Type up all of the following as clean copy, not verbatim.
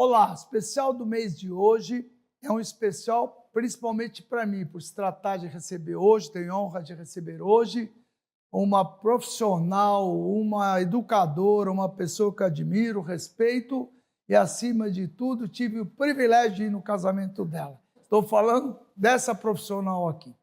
Olá, especial do mês de hoje é um especial principalmente para mim, por se tratar de receber hoje, tenho honra de receber hoje uma profissional, uma educadora, uma pessoa que admiro, respeito e, acima de tudo, tive o privilégio de ir no casamento dela. Estou falando dessa profissional aqui.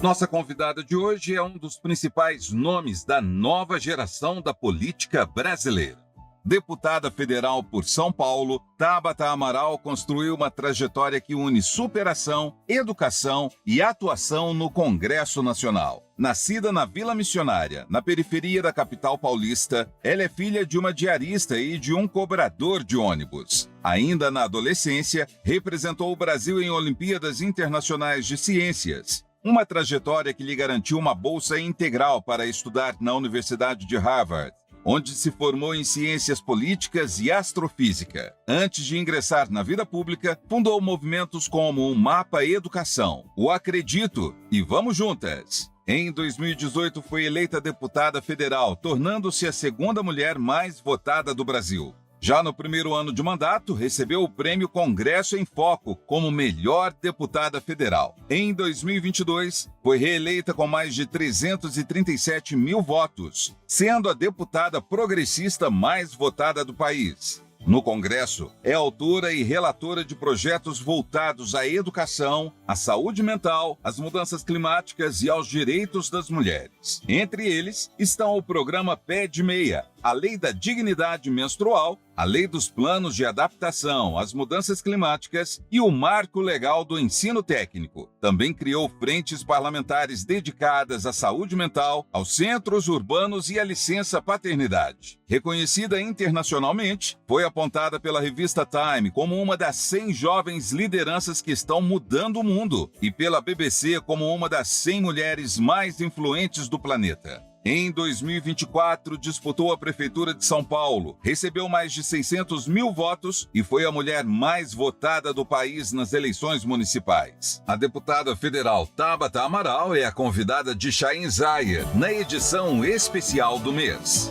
Nossa convidada de hoje é um dos principais nomes da nova geração da política brasileira. Deputada federal por São Paulo, Tabata Amaral construiu uma trajetória que une superação, educação e atuação no Congresso Nacional. Nascida na Vila Missionária, na periferia da capital paulista, ela é filha de uma diarista e de um cobrador de ônibus. Ainda na adolescência, representou o Brasil em Olimpíadas Internacionais de Ciências. Uma trajetória que lhe garantiu uma bolsa integral para estudar na Universidade de Harvard, onde se formou em ciências políticas e astrofísica. Antes de ingressar na vida pública, fundou movimentos como o Mapa Educação, o Acredito e Vamos Juntas. Em 2018, foi eleita deputada federal, tornando-se a segunda mulher mais votada do Brasil. Já no primeiro ano de mandato, recebeu o prêmio Congresso em Foco como melhor deputada federal. Em 2022, foi reeleita com mais de 337 mil votos, sendo a deputada progressista mais votada do país. No Congresso, é autora e relatora de projetos voltados à educação, à saúde mental, às mudanças climáticas e aos direitos das mulheres. Entre eles estão o programa Pé de Meia, a Lei da Dignidade Menstrual, a Lei dos Planos de Adaptação às Mudanças Climáticas e o Marco Legal do Ensino Técnico. Também criou frentes parlamentares dedicadas à saúde mental, aos centros urbanos e à licença paternidade. Reconhecida internacionalmente, foi apontada pela revista Time como uma das 100 jovens lideranças que estão mudando o mundo e pela BBC como uma das 100 mulheres mais influentes do planeta. Em 2024, disputou a Prefeitura de São Paulo, recebeu mais de 600 mil votos e foi a mulher mais votada do país nas eleições municipais. A deputada federal Tabata Amaral é a convidada de Chaim Zayer na edição especial do mês.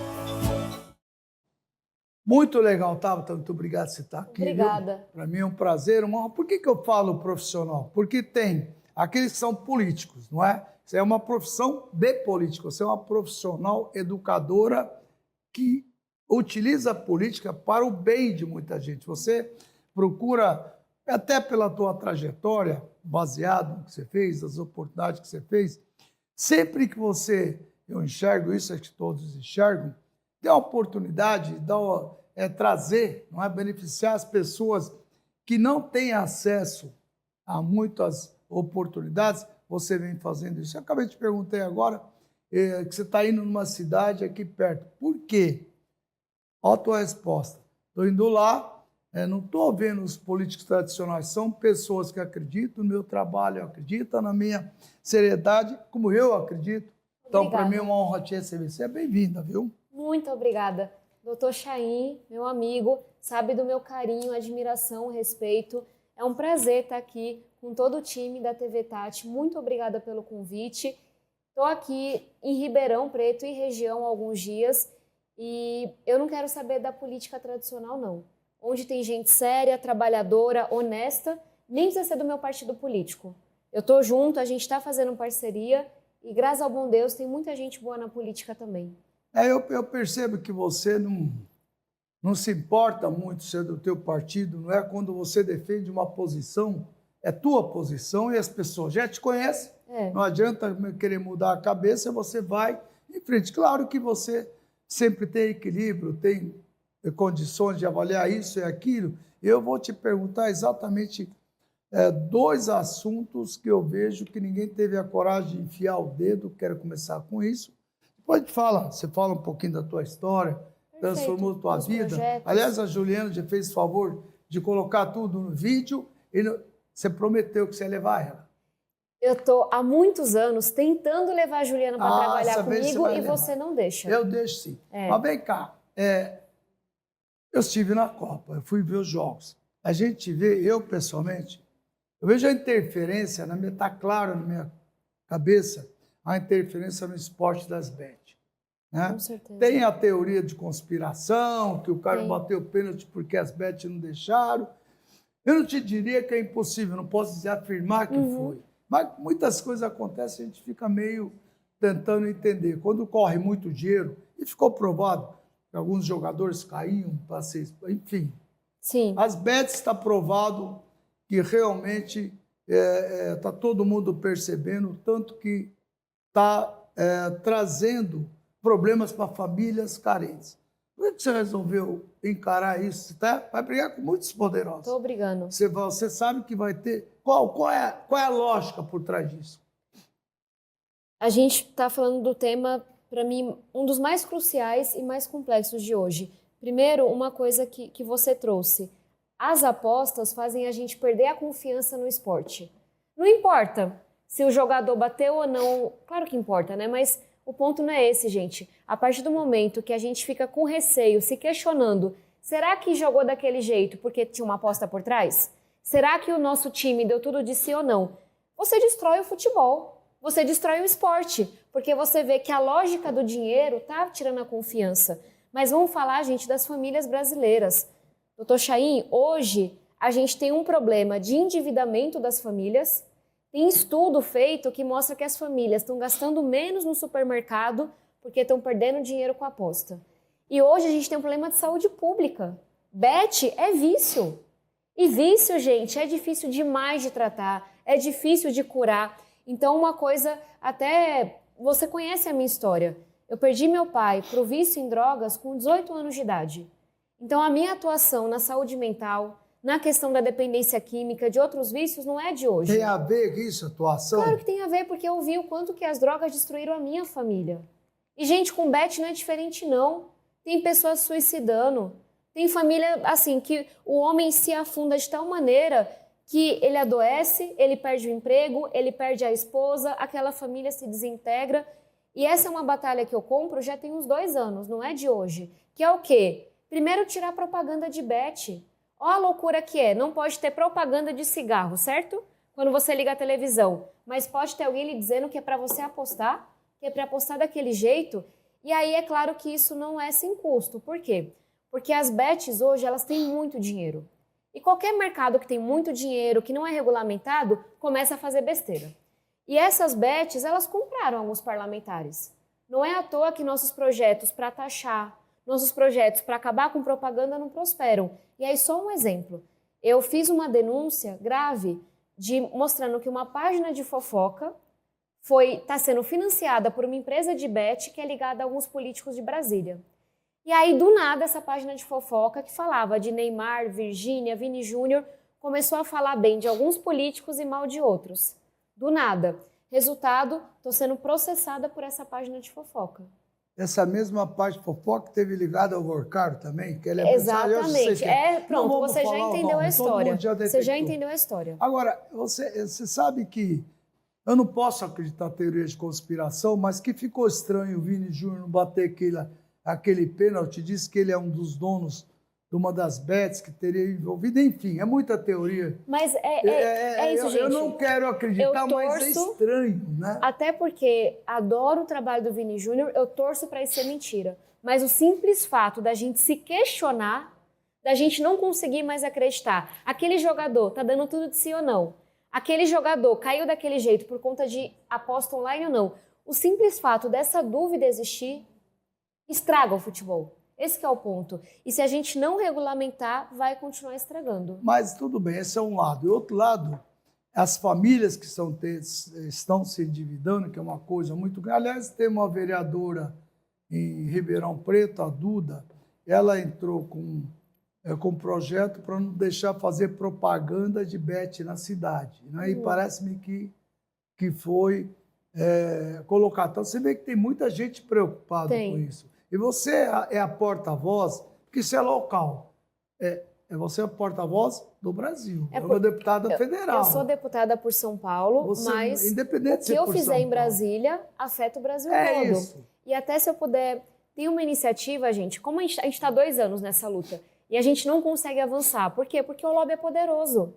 Muito legal, Tabata, muito obrigado por você estar aqui. Obrigada. Para mim é um prazer, uma honra. Por que eu falo profissional? Porque tem aqueles que são políticos, não é? Você é uma profissão de político, você é uma profissional educadora que utiliza a política para o bem de muita gente. Você procura, até pela tua trajetória, baseado no que você fez, as oportunidades que você fez, sempre que eu enxergo isso, acho que todos enxergam, tem a oportunidade de trazer, não é, beneficiar as pessoas que não têm acesso a muitas oportunidades. Você vem fazendo isso. Eu acabei de te perguntar agora que você está indo numa cidade aqui perto. Por quê? Olha a tua resposta. Estou indo lá, não estou vendo os políticos tradicionais, são pessoas que acreditam no meu trabalho, acreditam na minha seriedade, como eu acredito. Então, para mim é uma honra te receber. Você é bem-vinda, viu? Muito obrigada. Doutor Chaim, meu amigo, sabe do meu carinho, admiração, respeito. É um prazer estar aqui com todo o time da TV Tati. Muito obrigada pelo convite. Estou aqui em Ribeirão Preto e região há alguns dias e eu não quero saber da política tradicional, não. Onde tem gente séria, trabalhadora, honesta, nem precisa ser do meu partido político. Eu estou junto, a gente está fazendo parceria e, graças ao bom Deus, tem muita gente boa na política também. Eu percebo que você não se importa muito ser do teu partido, não é? Quando você defende uma posição, é tua posição e as pessoas já te conhecem. Não adianta querer mudar a cabeça, você vai em frente. Claro que você sempre tem equilíbrio, tem condições de avaliar isso e aquilo. Eu vou te perguntar exatamente dois assuntos que eu vejo que ninguém teve a coragem de enfiar o dedo. Quero começar com isso. Depois você fala um pouquinho da tua história, transformou a tua vida. Projetos. Aliás, a Juliana já fez o favor de colocar tudo no vídeo e você prometeu que você ia levar ela. Eu estou há muitos anos tentando levar a Juliana para trabalhar comigo e você não deixa. Eu deixo sim. Mas vem cá, eu estive na Copa, eu fui ver os jogos. A gente vê, eu pessoalmente, eu vejo a interferência, está claro na minha cabeça, a interferência no esporte das bets. né? Com certeza. Tem a teoria de conspiração, que o cara Tem. bateu o pênalti porque as bets não deixaram. Eu não te diria que é impossível, não posso dizer afirmar que foi. Mas muitas coisas acontecem, a gente fica meio tentando entender. Quando corre muito dinheiro, e ficou provado que alguns jogadores caíam, enfim. Sim. As bets está provado que realmente está todo mundo percebendo, o tanto que está trazendo problemas para famílias carentes. Por que você resolveu encarar isso? Vai brigar com muitos poderosos. Estou brigando. Você sabe que vai ter... Qual é a lógica por trás disso? A gente está falando do tema, para mim, um dos mais cruciais e mais complexos de hoje. Primeiro, uma coisa que você trouxe. As apostas fazem a gente perder a confiança no esporte. Não importa se o jogador bateu ou não, claro que importa, né? Mas o ponto não é esse, gente. A partir do momento que a gente fica com receio, se questionando, será que jogou daquele jeito porque tinha uma aposta por trás? Será que o nosso time deu tudo de si ou não? Você destrói o futebol, você destrói o esporte, porque você vê que a lógica do dinheiro tá tirando a confiança. Mas vamos falar, gente, das famílias brasileiras. Doutor Chaim, hoje a gente tem um problema de endividamento das famílias. Tem estudo feito que mostra que as famílias estão gastando menos no supermercado porque estão perdendo dinheiro com a aposta. E hoje a gente tem um problema de saúde pública. Bet é vício. E vício, gente, é difícil demais de tratar, é difícil de curar. Então, uma coisa, até você conhece a minha história. Eu perdi meu pai para o vício em drogas com 18 anos de idade. Então, a minha atuação na saúde mental, na questão da dependência química, de outros vícios, não é de hoje. Tem a ver com isso, a atuação? Claro que tem a ver, porque eu vi o quanto que as drogas destruíram a minha família. E, gente, com bet não é diferente, não. Tem pessoas suicidando. Tem família, assim, que o homem se afunda de tal maneira que ele adoece, ele perde o emprego, ele perde a esposa, aquela família se desintegra. E essa é uma batalha que eu compro já tem uns 2 anos, não é de hoje. Que é o quê? Primeiro, tirar a propaganda de bet. Olha a loucura que é. Não pode ter propaganda de cigarro, certo? Quando você liga a televisão. Mas pode ter alguém lhe dizendo que é para você apostar, que é para apostar daquele jeito. E aí é claro que isso não é sem custo. Por quê? Porque as bets hoje, elas têm muito dinheiro. E qualquer mercado que tem muito dinheiro, que não é regulamentado, começa a fazer besteira. E essas bets, elas compraram alguns parlamentares. Não é à toa que nossos projetos para taxar, nossos projetos para acabar com propaganda não prosperam. E aí só um exemplo. Eu fiz uma denúncia grave mostrando que uma página de fofoca está sendo financiada por uma empresa de bet que é ligada a alguns políticos de Brasília. E aí, do nada, essa página de fofoca que falava de Neymar, Virgínia, Vini Júnior, começou a falar bem de alguns políticos e mal de outros. Do nada. Resultado, estou sendo processada por essa página de fofoca. Essa mesma página de fofoca teve ligada ao Gorcaro também? Que ele é exatamente. Pronto, você já entendeu a história. Você já entendeu a história. Agora, você sabe que eu não posso acreditar em teoria de conspiração, mas que ficou estranho o Vini Júnior não bater aquele pênalti, disse que ele é um dos donos de uma das bets que teria envolvido, enfim, é muita teoria. Mas é isso, gente. Eu não quero acreditar, mas é estranho, né? Até porque adoro o trabalho do Vini Júnior, eu torço para isso ser mentira. Mas o simples fato da gente se questionar, da gente não conseguir mais acreditar, aquele jogador tá dando tudo de si ou não, aquele jogador caiu daquele jeito por conta de aposta online ou não, o simples fato dessa dúvida existir estraga o futebol. Esse que é o ponto. E se a gente não regulamentar, vai continuar estragando. Mas tudo bem, esse é um lado. E outro lado, as famílias que estão se endividando, que é uma coisa muito grande. Aliás, tem uma vereadora em Ribeirão Preto, a Duda, ela entrou com um projeto para não deixar fazer propaganda de bet na cidade. Né? E parece-me que foi colocado. Então, você vê que tem muita gente preocupada com isso. E você é a porta-voz, porque isso é local. Você é a porta-voz do Brasil. É uma deputada federal. Eu sou deputada por São Paulo, mas independente o que eu fizer em Brasília afeta o Brasil todo. Isso. E até se eu puder... Tem uma iniciativa, gente, como a gente está 2 anos nessa luta, e a gente não consegue avançar. Por quê? Porque o lobby é poderoso.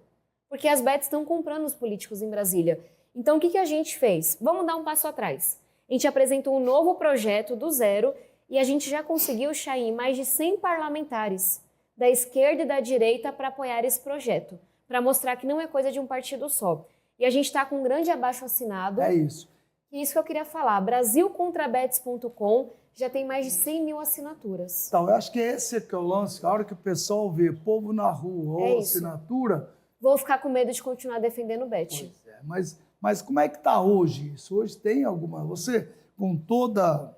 Porque as bets estão comprando os políticos em Brasília. Então, o que a gente fez? Vamos dar um passo atrás. A gente apresentou um novo projeto do zero e a gente já conseguiu, Chaim, mais de 100 parlamentares da esquerda e da direita para apoiar esse projeto, para mostrar que não é coisa de um partido só. E a gente está com um grande abaixo-assinado. É isso. Isso que eu queria falar. Brasilcontrabets.com já tem mais de 100 mil assinaturas. Então, eu acho que esse é que é o lance. A hora que o pessoal vê povo na rua ou assinatura... Vou ficar com medo de continuar defendendo o Bet. Pois é, mas como é que está hoje isso? Hoje tem alguma... Você, com toda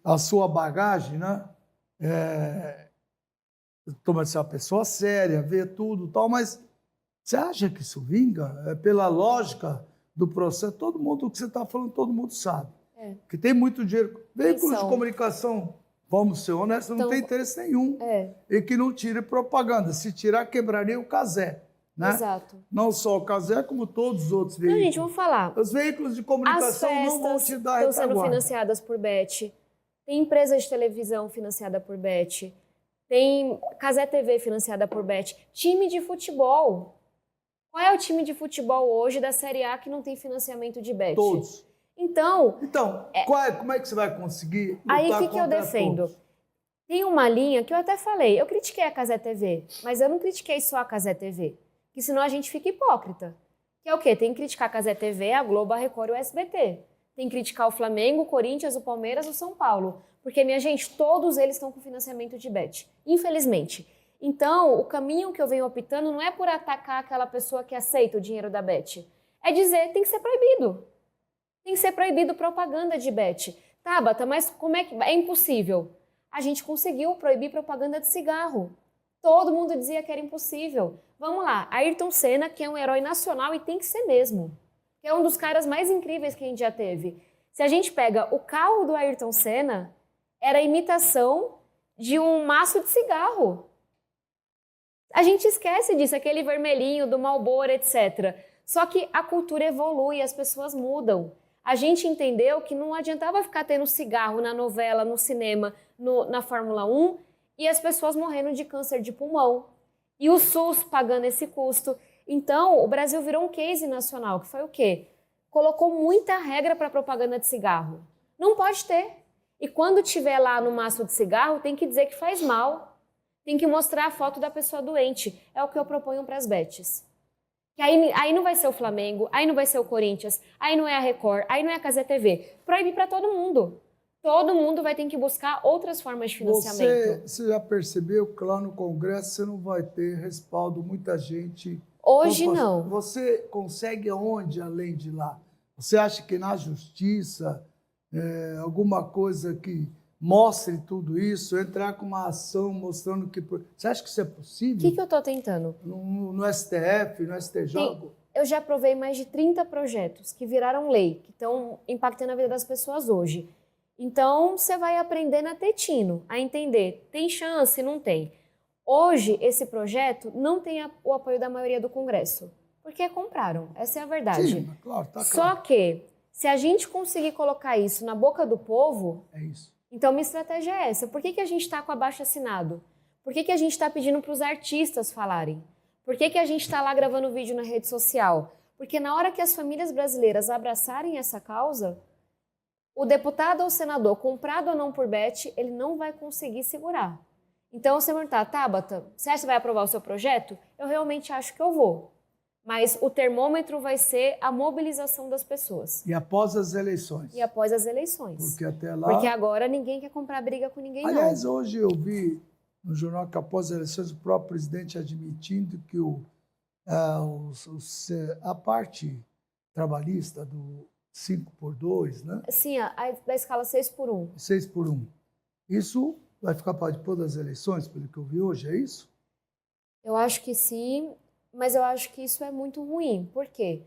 a sua bagagem, né? Toma de ser uma pessoa séria, vê tudo e tal, mas você acha que isso vinga? Pela lógica do processo, todo mundo, o que você está falando, todo mundo sabe. Que tem muito dinheiro. Veículos de comunicação, vamos ser honestos, não tem interesse nenhum. E que não tire propaganda. Se tirar, quebraria o casé. Né? Exato. Não só o casé, como todos os outros veículos. Não, gente, vamos falar. Os veículos de comunicação não vão te dar estão sendo financiadas por Bet. Tem empresa de televisão financiada por Bet. Tem Casé TV financiada por Bet. Time de futebol. Qual é o time de futebol hoje da Série A que não tem financiamento de Bet? Todos. Então como é que você vai conseguir lutar aí que eu defendo? Todos? Tem uma linha que eu até falei. Eu critiquei a Casé TV, mas eu não critiquei só a Casé TV. Que senão a gente fica hipócrita. Que é o quê? Tem que criticar a Casé TV, a Globo, a Record e o SBT. Tem que criticar o Flamengo, o Corinthians, o Palmeiras, o São Paulo. Porque, minha gente, todos eles estão com financiamento de Bet. Infelizmente. Então, o caminho que eu venho optando não é por atacar aquela pessoa que aceita o dinheiro da Bet. É dizer, tem que ser proibido. Tem que ser proibido propaganda de Bet. Tabata, mas como é que... É impossível. A gente conseguiu proibir propaganda de cigarro. Todo mundo dizia que era impossível. Vamos lá, Ayrton Senna, que é um herói nacional e tem que ser mesmo. Que é um dos caras mais incríveis que a gente já teve. Se a gente pega o carro do Ayrton Senna, era a imitação de um maço de cigarro. A gente esquece disso, aquele vermelhinho do Marlboro, etc. Só que a cultura evolui, as pessoas mudam. A gente entendeu que não adiantava ficar tendo cigarro na novela, no cinema, na Fórmula 1 e as pessoas morrendo de câncer de pulmão. E o SUS pagando esse custo. Então, o Brasil virou um case nacional, que foi o quê? Colocou muita regra para propaganda de cigarro. Não pode ter. E quando tiver lá no maço de cigarro, tem que dizer que faz mal. Tem que mostrar a foto da pessoa doente. É o que eu proponho para as bets. Que aí não vai ser o Flamengo, aí não vai ser o Corinthians, aí não é a Record, aí não é a Casé TV. Proíbe para todo mundo. Todo mundo vai ter que buscar outras formas de financiamento. Você já percebeu que lá no Congresso você não vai ter respaldo, muita gente... Hoje não. Você consegue aonde, além de lá? Você acha que na Justiça, alguma coisa que mostre tudo isso, entrar com uma ação mostrando que... Você acha que isso é possível? O que eu estou tentando? No STF, no STJ? Eu já aprovei mais de 30 projetos que viraram lei, que estão impactando a vida das pessoas hoje. Então, você vai aprender na Tetino, a entender, tem chance, não tem. Hoje, esse projeto não tem o apoio da maioria do Congresso, porque compraram, essa é a verdade. Sim, claro, tá claro. Só que, se a gente conseguir colocar isso na boca do povo, é isso. Então minha estratégia é essa. Por que a gente está com abaixo-assinado? Por que a gente está pedindo para os artistas falarem? Por que a gente está lá gravando vídeo na rede social? Porque na hora que as famílias brasileiras abraçarem essa causa, o deputado ou senador, comprado ou não por Bet, ele não vai conseguir segurar. Então, você perguntar, Tabata, você acha que vai aprovar o seu projeto? Eu realmente acho que eu vou. Mas o termômetro vai ser a mobilização das pessoas. E após as eleições? E após as eleições. Porque até lá... Porque agora ninguém quer comprar briga com ninguém, Aliás, não. hoje eu vi no jornal que após as eleições o próprio presidente admitindo que a parte trabalhista do 5x2, né? Sim, da escala 6x1. 6x1. Isso vai ficar para depois das eleições, pelo que eu vi hoje, é isso? Eu acho que sim, mas eu acho que isso é muito ruim. Por quê?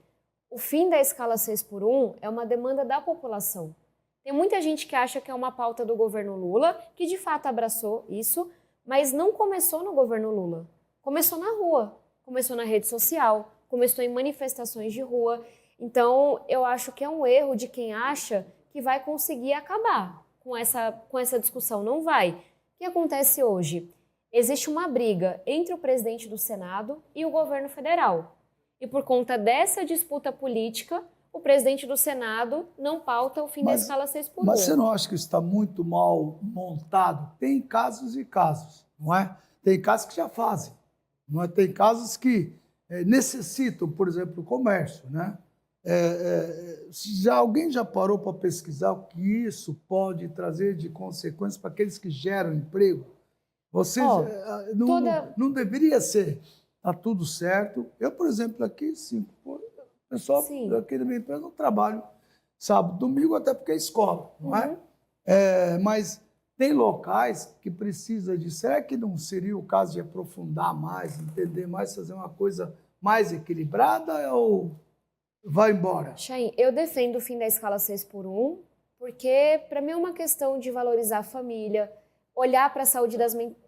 O fim da escala 6x1 é uma demanda da população. Tem muita gente que acha que é uma pauta do governo Lula, que de fato abraçou isso, mas não começou no governo Lula. Começou na rua, começou na rede social, começou em manifestações de rua. Então, eu acho que é um erro de quem acha que vai conseguir acabar com essa discussão. Não vai. O que acontece hoje? Existe uma briga entre o presidente do Senado e o governo federal. E por conta dessa disputa política, o presidente do Senado não pauta o fim da escala 6x1. Mas você não acha que isso está muito mal montado? Tem casos e casos, não é? Tem casos que já fazem, não é? Tem casos que necessitam, por exemplo, o comércio, né? Alguém já parou para pesquisar o que isso pode trazer de consequências para aqueles que geram emprego? Não deveria ser. Está tudo certo. Eu, por exemplo, aqui, sim, o pessoal aqui da minha empresa não trabalho sábado, domingo, até porque é escola, não é? Mas tem locais que precisa de... Será que não seria o caso de aprofundar mais, entender mais, fazer uma coisa mais equilibrada ou vai embora? Chaim, eu defendo o fim da escala 6x1 porque, para mim, é uma questão de valorizar a família, olhar para a saúde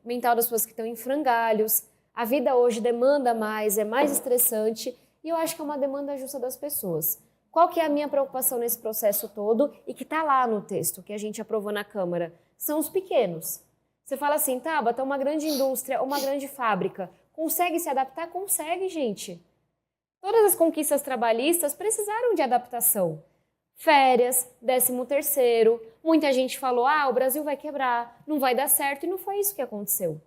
mental das pessoas que estão em frangalhos. A vida hoje demanda mais, é mais estressante e eu acho que é uma demanda justa das pessoas. Qual que é a minha preocupação nesse processo todo e que está lá no texto que a gente aprovou na Câmara? São os pequenos. Você fala assim, Tabata, uma grande indústria, uma grande fábrica, consegue se adaptar? Consegue, gente. Todas as conquistas trabalhistas precisaram de adaptação. Férias, 13º, muita gente falou, o Brasil vai quebrar, não vai dar certo, e não foi isso que aconteceu.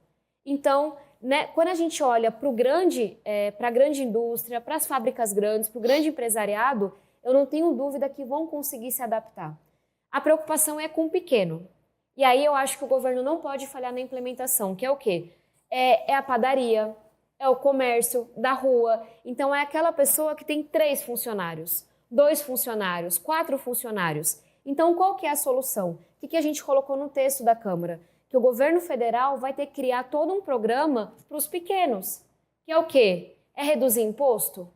Então, né, quando a gente olha para a grande indústria, para as fábricas grandes, para o grande empresariado, eu não tenho dúvida que vão conseguir se adaptar. A preocupação é com o pequeno. E aí eu acho que o governo não pode falhar na implementação, que é o quê? É a padaria, é o comércio da rua. Então é aquela pessoa que tem 3 funcionários, 2 funcionários, 4 funcionários. Então qual que é a solução? O que a gente colocou no texto da Câmara? Que o governo federal vai ter que criar todo um programa para os pequenos. Que é o quê? É reduzir imposto?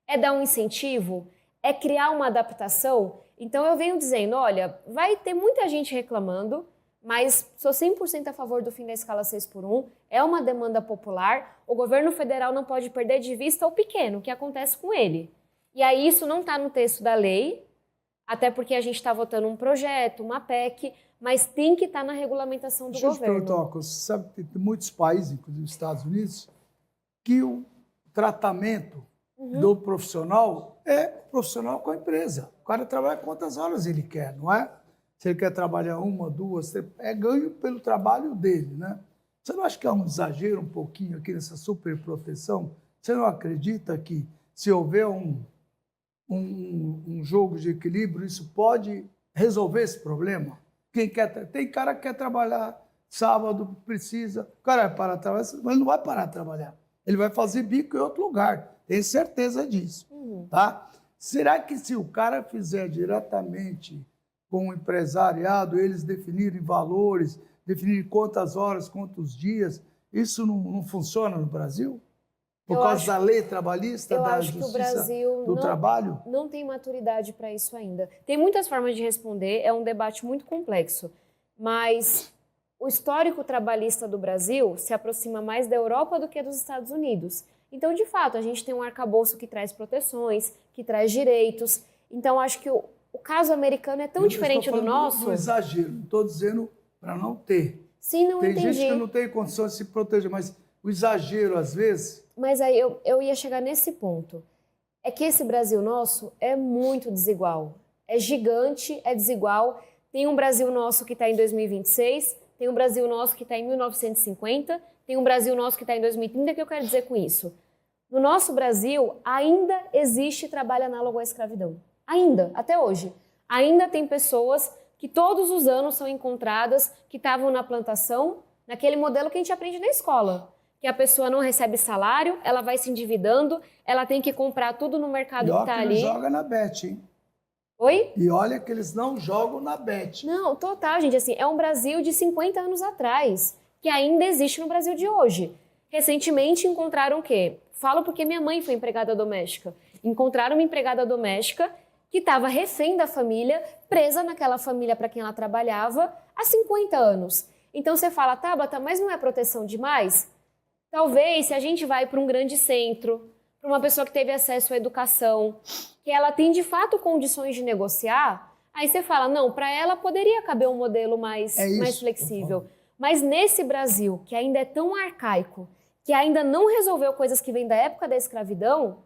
É dar um incentivo? É criar uma adaptação? Então eu venho dizendo, olha, vai ter muita gente reclamando, mas sou 100% a favor do fim da escala 6x1, é uma demanda popular, o governo federal não pode perder de vista o pequeno, o que acontece com ele. E aí isso não está no texto da lei, até porque a gente está votando um projeto, uma PEC, mas tem que estar na regulamentação do governo. Deixa eu te perguntar uma coisa, você sabe que tem muitos países, inclusive os Estados Unidos, que o tratamento do profissional é profissional com a empresa. O cara trabalha quantas horas ele quer, não é? Se ele quer trabalhar 1, 2, 3, é ganho pelo trabalho dele, né? Você não acha que é um exagero um pouquinho aqui nessa superproteção? Você não acredita que se houver um jogo de equilíbrio, isso pode resolver esse problema? Tem cara que quer trabalhar sábado, precisa, o cara vai parar de trabalhar, mas ele não vai parar de trabalhar. Ele vai fazer bico em outro lugar, tenho certeza disso. Tá? Será que se o cara fizer diretamente com o empresariado, eles definirem valores, definirem quantas horas, quantos dias, isso não funciona no Brasil? Por causa da lei trabalhista, da justiça do trabalho? Não tem maturidade para isso ainda. Tem muitas formas de responder, é um debate muito complexo, mas o histórico trabalhista do Brasil se aproxima mais da Europa do que dos Estados Unidos. Então, de fato, a gente tem um arcabouço que traz proteções, que traz direitos. Então, acho que o caso americano é tão diferente do nosso. Não exagero, não estou dizendo para não ter. Sim, não entendi. Tem gente que não tem condições de se proteger, mas o exagero, às vezes... Mas aí eu ia chegar nesse ponto. É que esse Brasil nosso é muito desigual. É gigante, é desigual. Tem um Brasil nosso que está em 2026, tem um Brasil nosso que está em 1950, tem um Brasil nosso que está em 2030. O que eu quero dizer com isso? No nosso Brasil, ainda existe trabalho análogo à escravidão. Ainda, até hoje. Ainda tem pessoas que todos os anos são encontradas, que estavam na plantação, naquele modelo que a gente aprende na escola. Que a pessoa não recebe salário, ela vai se endividando, ela tem que comprar tudo no mercado que está ali. E olha que eles jogam na Bet, hein? Oi? E olha que eles não jogam na Bet. Não, total, gente. Assim, é um Brasil de 50 anos atrás, que ainda existe no Brasil de hoje. Recentemente encontraram o quê? Falo porque minha mãe foi empregada doméstica. Encontraram uma empregada doméstica que estava refém da família, presa naquela família para quem ela trabalhava há 50 anos. Então você fala, Tabata, mas não é proteção demais? Talvez, se a gente vai para um grande centro, para uma pessoa que teve acesso à educação, que ela tem de fato condições de negociar, aí você fala, não, para ela poderia caber um modelo mais flexível. Mas nesse Brasil, que ainda é tão arcaico, que ainda não resolveu coisas que vêm da época da escravidão,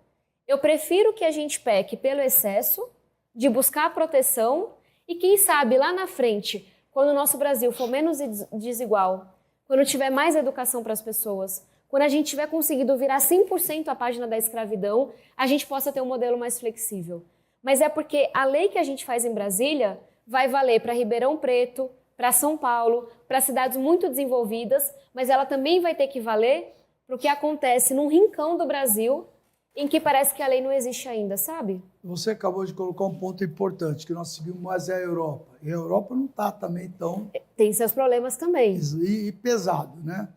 eu prefiro que a gente peque pelo excesso de buscar proteção e quem sabe lá na frente, quando o nosso Brasil for menos desigual, quando tiver mais educação para as pessoas, quando a gente tiver conseguido virar 100% a página da escravidão, a gente possa ter um modelo mais flexível. Mas é porque a lei que a gente faz em Brasília vai valer para Ribeirão Preto, para São Paulo, para cidades muito desenvolvidas, mas ela também vai ter que valer para o que acontece num rincão do Brasil em que parece que a lei não existe ainda, sabe? Você acabou de colocar um ponto importante, que nós seguimos mais a Europa. E a Europa não está também tão... Tem seus problemas também. E pesado, né?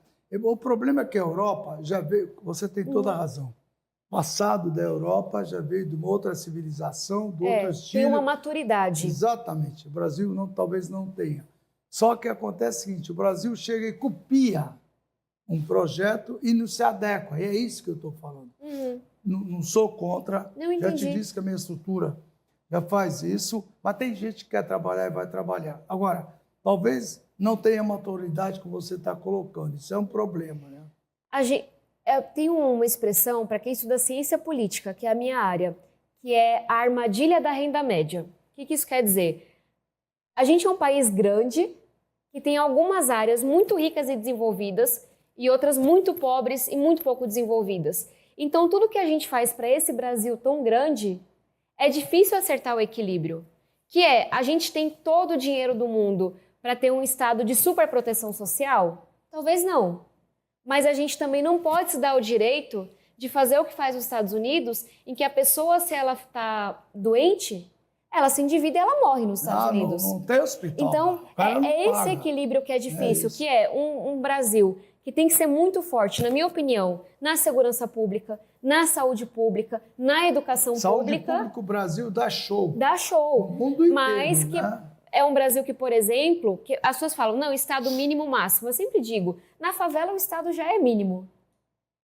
O problema é que a Europa já veio... Você tem toda a razão. Passado da Europa já veio de uma outra civilização, de outro estilo. Tem uma maturidade. Exatamente. O Brasil talvez não tenha. Só que acontece o seguinte, o Brasil chega e copia um projeto e não se adequa. E é isso que eu estou falando. Não sou contra. Não entendi. Já te disse que a minha estrutura já faz isso, mas tem gente que quer trabalhar e vai trabalhar. Agora, talvez não tenha a maturidade que você está colocando. Isso é um problema, né? Tem uma expressão para quem estuda ciência política, que é a minha área, que é a armadilha da renda média. O que isso quer dizer? A gente é um país grande, que tem algumas áreas muito ricas e desenvolvidas e outras muito pobres e muito pouco desenvolvidas. Então, tudo que a gente faz para esse Brasil tão grande, é difícil acertar o equilíbrio. Que é, a gente tem todo o dinheiro do mundo para ter um estado de superproteção social? Talvez não. Mas a gente também não pode se dar o direito de fazer o que faz os Estados Unidos, em que a pessoa, se ela está doente, ela se endivida e ela morre nos Estados Unidos. Não tem hospital. Então, é esse equilíbrio que é difícil, que é um Brasil que tem que ser muito forte, na minha opinião, na segurança pública, na saúde pública, na educação pública. Saúde pública, o Brasil dá show. Dá show. O mundo inteiro, mas que é um Brasil que, por exemplo, que as pessoas falam, não, estado mínimo máximo. Eu sempre digo, na favela o estado já é mínimo.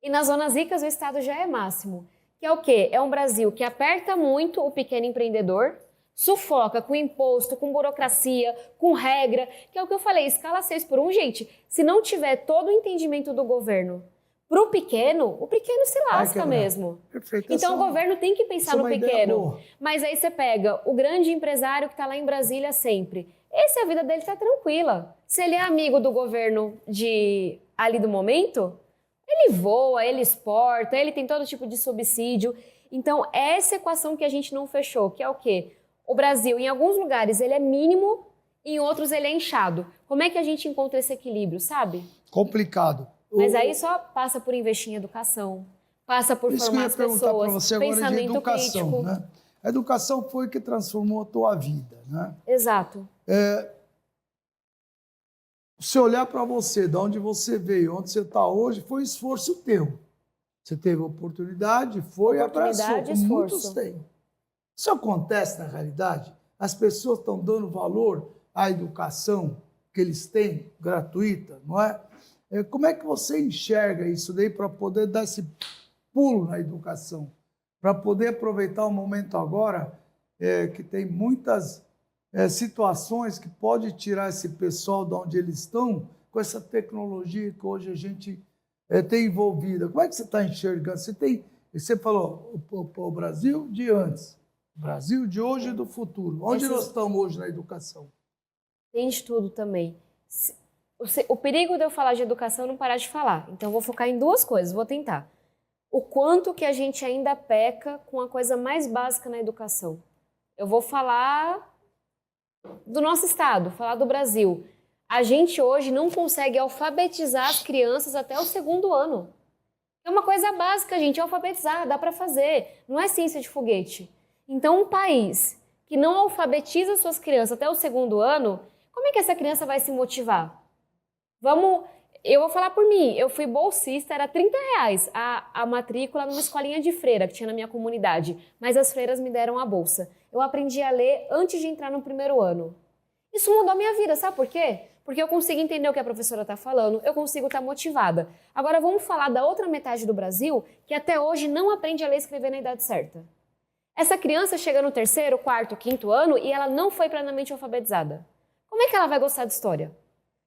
E nas zonas ricas o estado já é máximo. Que é o quê? É um Brasil que aperta muito o pequeno empreendedor, sufoca com imposto, com burocracia, com regra, que é o que eu falei, escala 6 por 1. Gente, se não tiver todo o entendimento do governo para o pequeno se lasca mesmo. Perfeito. Então o governo tem que pensar no pequeno. Mas aí você pega o grande empresário que está lá em Brasília sempre. A vida dele está tranquila. Se ele é amigo do governo ali do momento, ele voa, ele exporta, ele tem todo tipo de subsídio. Então essa equação que a gente não fechou, que é o quê? O Brasil, em alguns lugares, ele é mínimo, em outros ele é inchado. Como é que a gente encontra esse equilíbrio, sabe? Complicado. Mas aí só passa por investir em educação, passa por formar as pessoas, você pensamento de educação, crítico. Né? A educação foi o que transformou a tua vida, né? Exato. Se olhar para você, de onde você veio, onde você está hoje, foi esforço teu. Você teve oportunidade, abraçou, como muitos têm. Isso acontece na realidade? As pessoas estão dando valor à educação que eles têm, gratuita, não é? Como é que você enxerga isso daí para poder dar esse pulo na educação? Para poder aproveitar o momento agora, que tem muitas situações que pode tirar esse pessoal de onde eles estão, com essa tecnologia que hoje a gente tem envolvida. Como é que você está enxergando? Você falou o Brasil de antes. Brasil de hoje e do futuro. Onde nós estamos hoje na educação? Tem de tudo também. O perigo de eu falar de educação é não parar de falar. Então, eu vou focar em duas coisas, vou tentar. O quanto que a gente ainda peca com a coisa mais básica na educação. Eu vou falar do nosso estado, falar do Brasil. A gente hoje não consegue alfabetizar as crianças até o 2º ano. É uma coisa básica, gente, alfabetizar, dá para fazer. Não é ciência de foguete. Então, um país que não alfabetiza suas crianças até o 2º ano, como é que essa criança vai se motivar? Eu vou falar por mim, eu fui bolsista, era R$30 a matrícula numa escolinha de freira que tinha na minha comunidade, mas as freiras me deram a bolsa. Eu aprendi a ler antes de entrar no 1º ano. Isso mudou a minha vida, sabe por quê? Porque eu consigo entender o que a professora está falando, eu consigo estar motivada. Agora vamos falar da outra metade do Brasil que até hoje não aprende a ler e escrever na idade certa. Essa criança chega no 3º, 4º, 5º ano e ela não foi plenamente alfabetizada. Como é que ela vai gostar de história?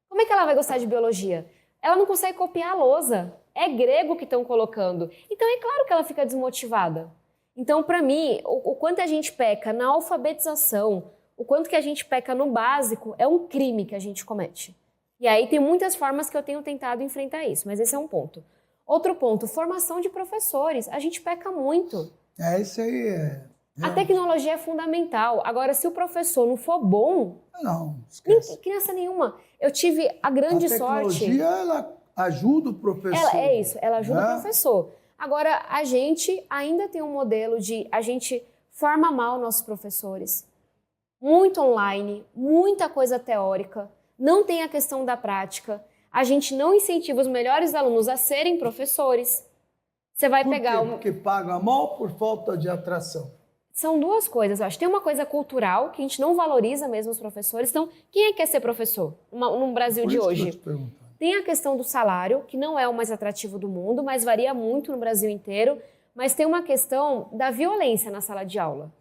Como é que ela vai gostar de biologia? Ela não consegue copiar a lousa. É grego que estão colocando. Então é claro que ela fica desmotivada. Então, para mim, o quanto a gente peca na alfabetização, o quanto que a gente peca no básico, é um crime que a gente comete. E aí tem muitas formas que eu tenho tentado enfrentar isso, mas esse é um ponto. Outro ponto, formação de professores. A gente peca muito. Isso aí é... A tecnologia é fundamental. Agora, se o professor não for bom, Não, esquece. criança nenhuma. Eu tive a grande sorte... A tecnologia, ela ajuda o professor. Ela ajuda o professor. Agora, a gente ainda tem um modelo de... A gente forma mal nossos professores. Muito online, muita coisa teórica, não tem a questão da prática. A gente não incentiva os melhores alunos a serem professores. Você vai pegar... Porque paga mal por falta de atração. São duas coisas, eu acho. Tem uma coisa cultural, que a gente não valoriza mesmo os professores. Então, quem é que quer ser professor no Brasil de hoje? Tem a questão do salário, que não é o mais atrativo do mundo, mas varia muito no Brasil inteiro. Mas tem uma questão da violência na sala de aula.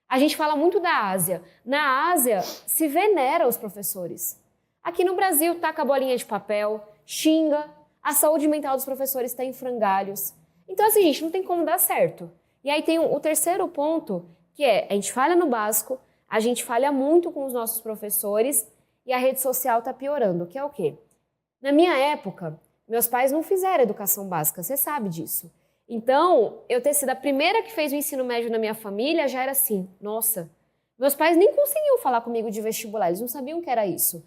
A gente fala muito da Ásia. Na Ásia, se venera os professores. Aqui no Brasil, taca a bolinha de papel, xinga, a saúde mental dos professores está em frangalhos. Então, assim, gente, não tem como dar certo. E aí tem o terceiro ponto, que é, a gente falha no básico, a gente falha muito com os nossos professores e a rede social está piorando, que é o quê? Na minha época, meus pais não fizeram educação básica, você sabe disso. Então, eu ter sido a primeira que fez o ensino médio na minha família já era assim, nossa, meus pais nem conseguiam falar comigo de vestibular, eles não sabiam o que era isso.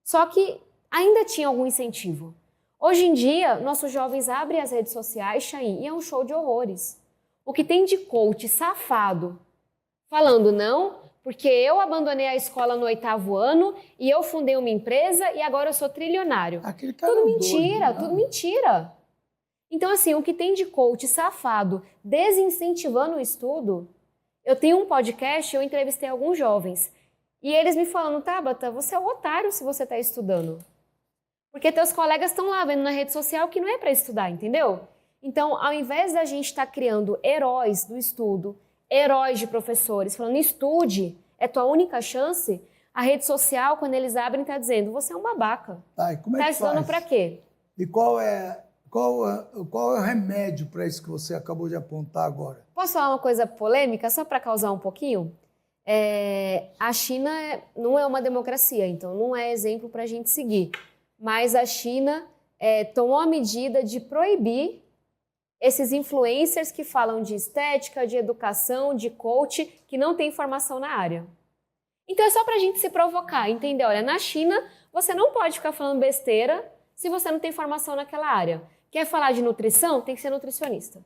Só que ainda tinha algum incentivo. Hoje em dia, nossos jovens abrem as redes sociais, Chain, e é um show de horrores. O que tem de coach safado falando não, porque eu abandonei a escola no 8º ano e eu fundei uma empresa e agora eu sou trilionário. Tudo mentira, tudo mentira. Então, assim, o que tem de coach safado desincentivando o estudo... Eu tenho um podcast, eu entrevistei alguns jovens e eles me falando, Tabata, você é um otário se você está estudando. Porque teus colegas estão lá vendo na rede social que não é para estudar, entendeu? Então, ao invés da gente estar criando heróis do estudo, heróis de professores, falando estude, é tua única chance, a rede social, quando eles abrem, está dizendo, você é um babaca. Tá, e como é que estudando para quê? E qual é o remédio para isso que você acabou de apontar agora? Posso falar uma coisa polêmica, só para causar um pouquinho? A China não é uma democracia, então não é exemplo para a gente seguir. Mas a China tomou a medida de proibir esses influencers que falam de estética, de educação, de coach, que não tem formação na área. Então é só para a gente se provocar, entender? Olha, na China você não pode ficar falando besteira se você não tem formação naquela área. Quer falar de nutrição? Tem que ser nutricionista.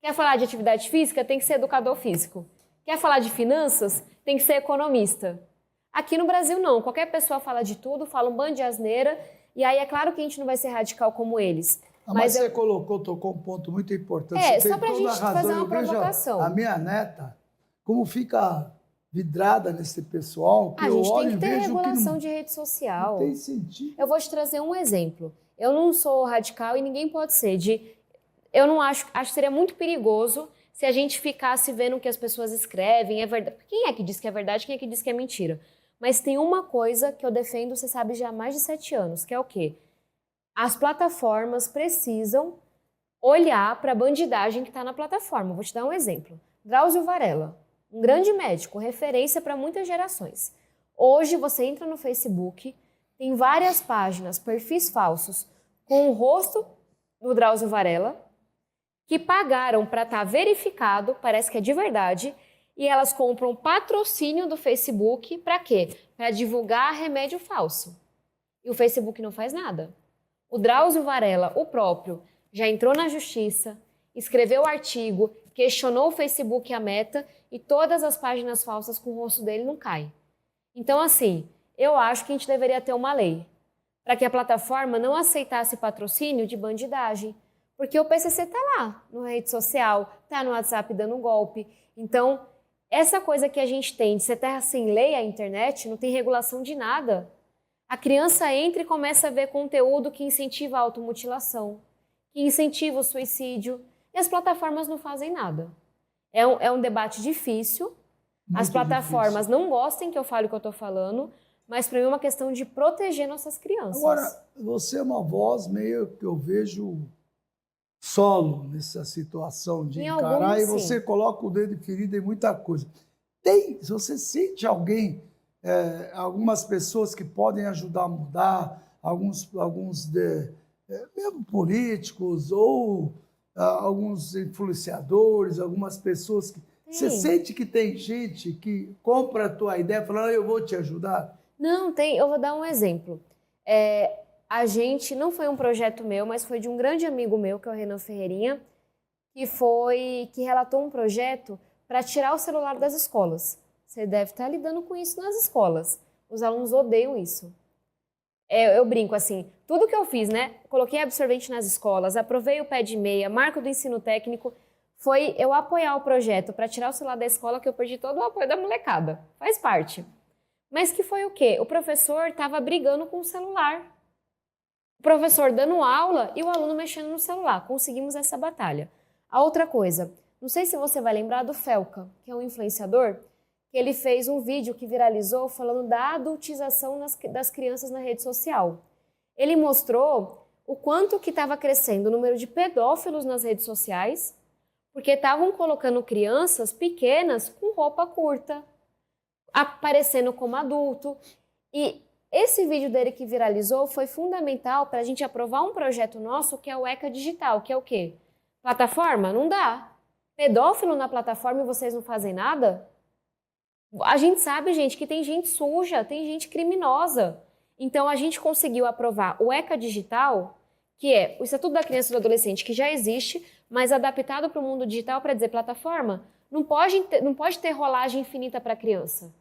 Quer falar de atividade física? Tem que ser educador físico. Quer falar de finanças? Tem que ser economista. Aqui no Brasil não, qualquer pessoa fala de tudo, fala um bando de asneira, e aí é claro que a gente não vai ser radical como eles. Mas você tocou um ponto muito importante. Você só para a gente fazer uma provocação. A minha neta, como fica vidrada nesse pessoal, que eu olho e vejo que... A gente tem que ter regulação de rede social. Não tem sentido. Eu vou te trazer um exemplo. Eu não sou radical e ninguém pode ser. Eu não acho que seria muito perigoso se a gente ficasse vendo o que as pessoas escrevem, é verdade. Quem é que diz que é verdade, quem é que diz que é mentira? Mas tem uma coisa que eu defendo, você sabe, já há mais de 7 anos, que é o quê? As plataformas precisam olhar para a bandidagem que está na plataforma. Vou te dar um exemplo. Drauzio Varela, um grande médico, referência para muitas gerações. Hoje você entra no Facebook, tem várias páginas, perfis falsos, com o rosto do Drauzio Varela, que pagaram para estar verificado, parece que é de verdade, e elas compram patrocínio do Facebook para quê? Para divulgar remédio falso. E o Facebook não faz nada. O Drauzio Varela, o próprio, já entrou na justiça, escreveu artigo, questionou o Facebook e a Meta, e todas as páginas falsas com o rosto dele não caem. Então, assim, eu acho que a gente deveria ter uma lei para que a plataforma não aceitasse patrocínio de bandidagem. Porque o PCC está lá, na rede social, está no WhatsApp dando golpe. Então, essa coisa que a gente tem de ser terra sem lei, a internet, não tem regulação de nada. A criança entra e começa a ver conteúdo que incentiva a automutilação, que incentiva o suicídio, e as plataformas não fazem nada. É um debate difícil, muito as plataformas difícil. Não gostam que eu fale o que eu estou falando, mas para mim é uma questão de proteger nossas crianças. Agora, você é uma voz meio que eu vejo solo nessa situação de Em encarar algumas, e você sim. coloca o dedo ferido em muita coisa. Se você sente alguém, algumas pessoas que podem ajudar a mudar, mesmo políticos ou alguns influenciadores, algumas pessoas que... Você Tem. sente que tem gente que compra a tua ideia falando, eu vou te ajudar? Não, tem. Eu vou dar um exemplo. A gente, não foi um projeto meu, mas foi de um grande amigo meu, que é o Renan Ferreirinha, que relatou um projeto para tirar o celular das escolas. Você deve estar lidando com isso nas escolas. Os alunos odeiam isso. Eu brinco assim, tudo que eu fiz, né? Coloquei absorvente nas escolas, aprovei o pé de meia, marco do ensino técnico, foi eu apoiar o projeto para tirar o celular da escola, que eu perdi todo o apoio da molecada. Faz parte. Mas que foi o quê? O professor estava brigando com o celular. O professor dando aula e o aluno mexendo no celular. Conseguimos essa batalha. A outra coisa, não sei se você vai lembrar do Felca, que é um influenciador, que ele fez um vídeo que viralizou falando da adultização das crianças na rede social. Ele mostrou o quanto que estava crescendo o número de pedófilos nas redes sociais, porque estavam colocando crianças pequenas com roupa curta, aparecendo como adulto. E esse vídeo dele que viralizou foi fundamental para a gente aprovar um projeto nosso que é o ECA Digital, que é o quê? Plataforma? Não dá. Pedófilo na plataforma e vocês não fazem nada? A gente sabe, gente, que tem gente suja, tem gente criminosa. Então, a gente conseguiu aprovar o ECA Digital, que é o Estatuto da Criança e do Adolescente, que já existe, mas adaptado para o mundo digital para dizer plataforma, não pode ter rolagem infinita para a criança.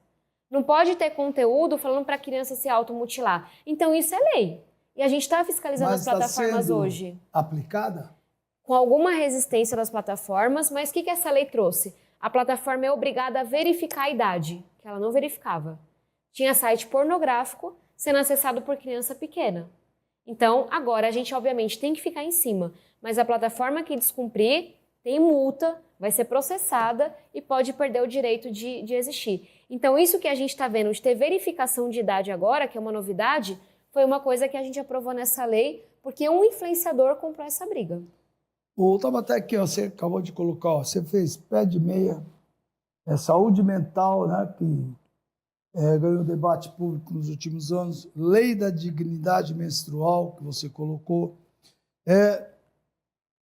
Não pode ter conteúdo falando para a criança se automutilar. Então, isso é lei. E a gente está fiscalizando as plataformas hoje. Aplicada? Com alguma resistência das plataformas, mas o que essa lei trouxe? A plataforma é obrigada a verificar a idade, que ela não verificava. Tinha site pornográfico sendo acessado por criança pequena. Então, agora a gente obviamente tem que ficar em cima, mas a plataforma que descumprir tem multa, vai ser processada e pode perder o direito de existir. Então, isso que a gente está vendo de ter verificação de idade agora, que é uma novidade, foi uma coisa que a gente aprovou nessa lei, porque um influenciador comprou essa briga. Estava até aqui, ó, você acabou de colocar, ó, você fez pé de meia, saúde mental, né, que ganhou debate público nos últimos anos, lei da dignidade menstrual, que você colocou,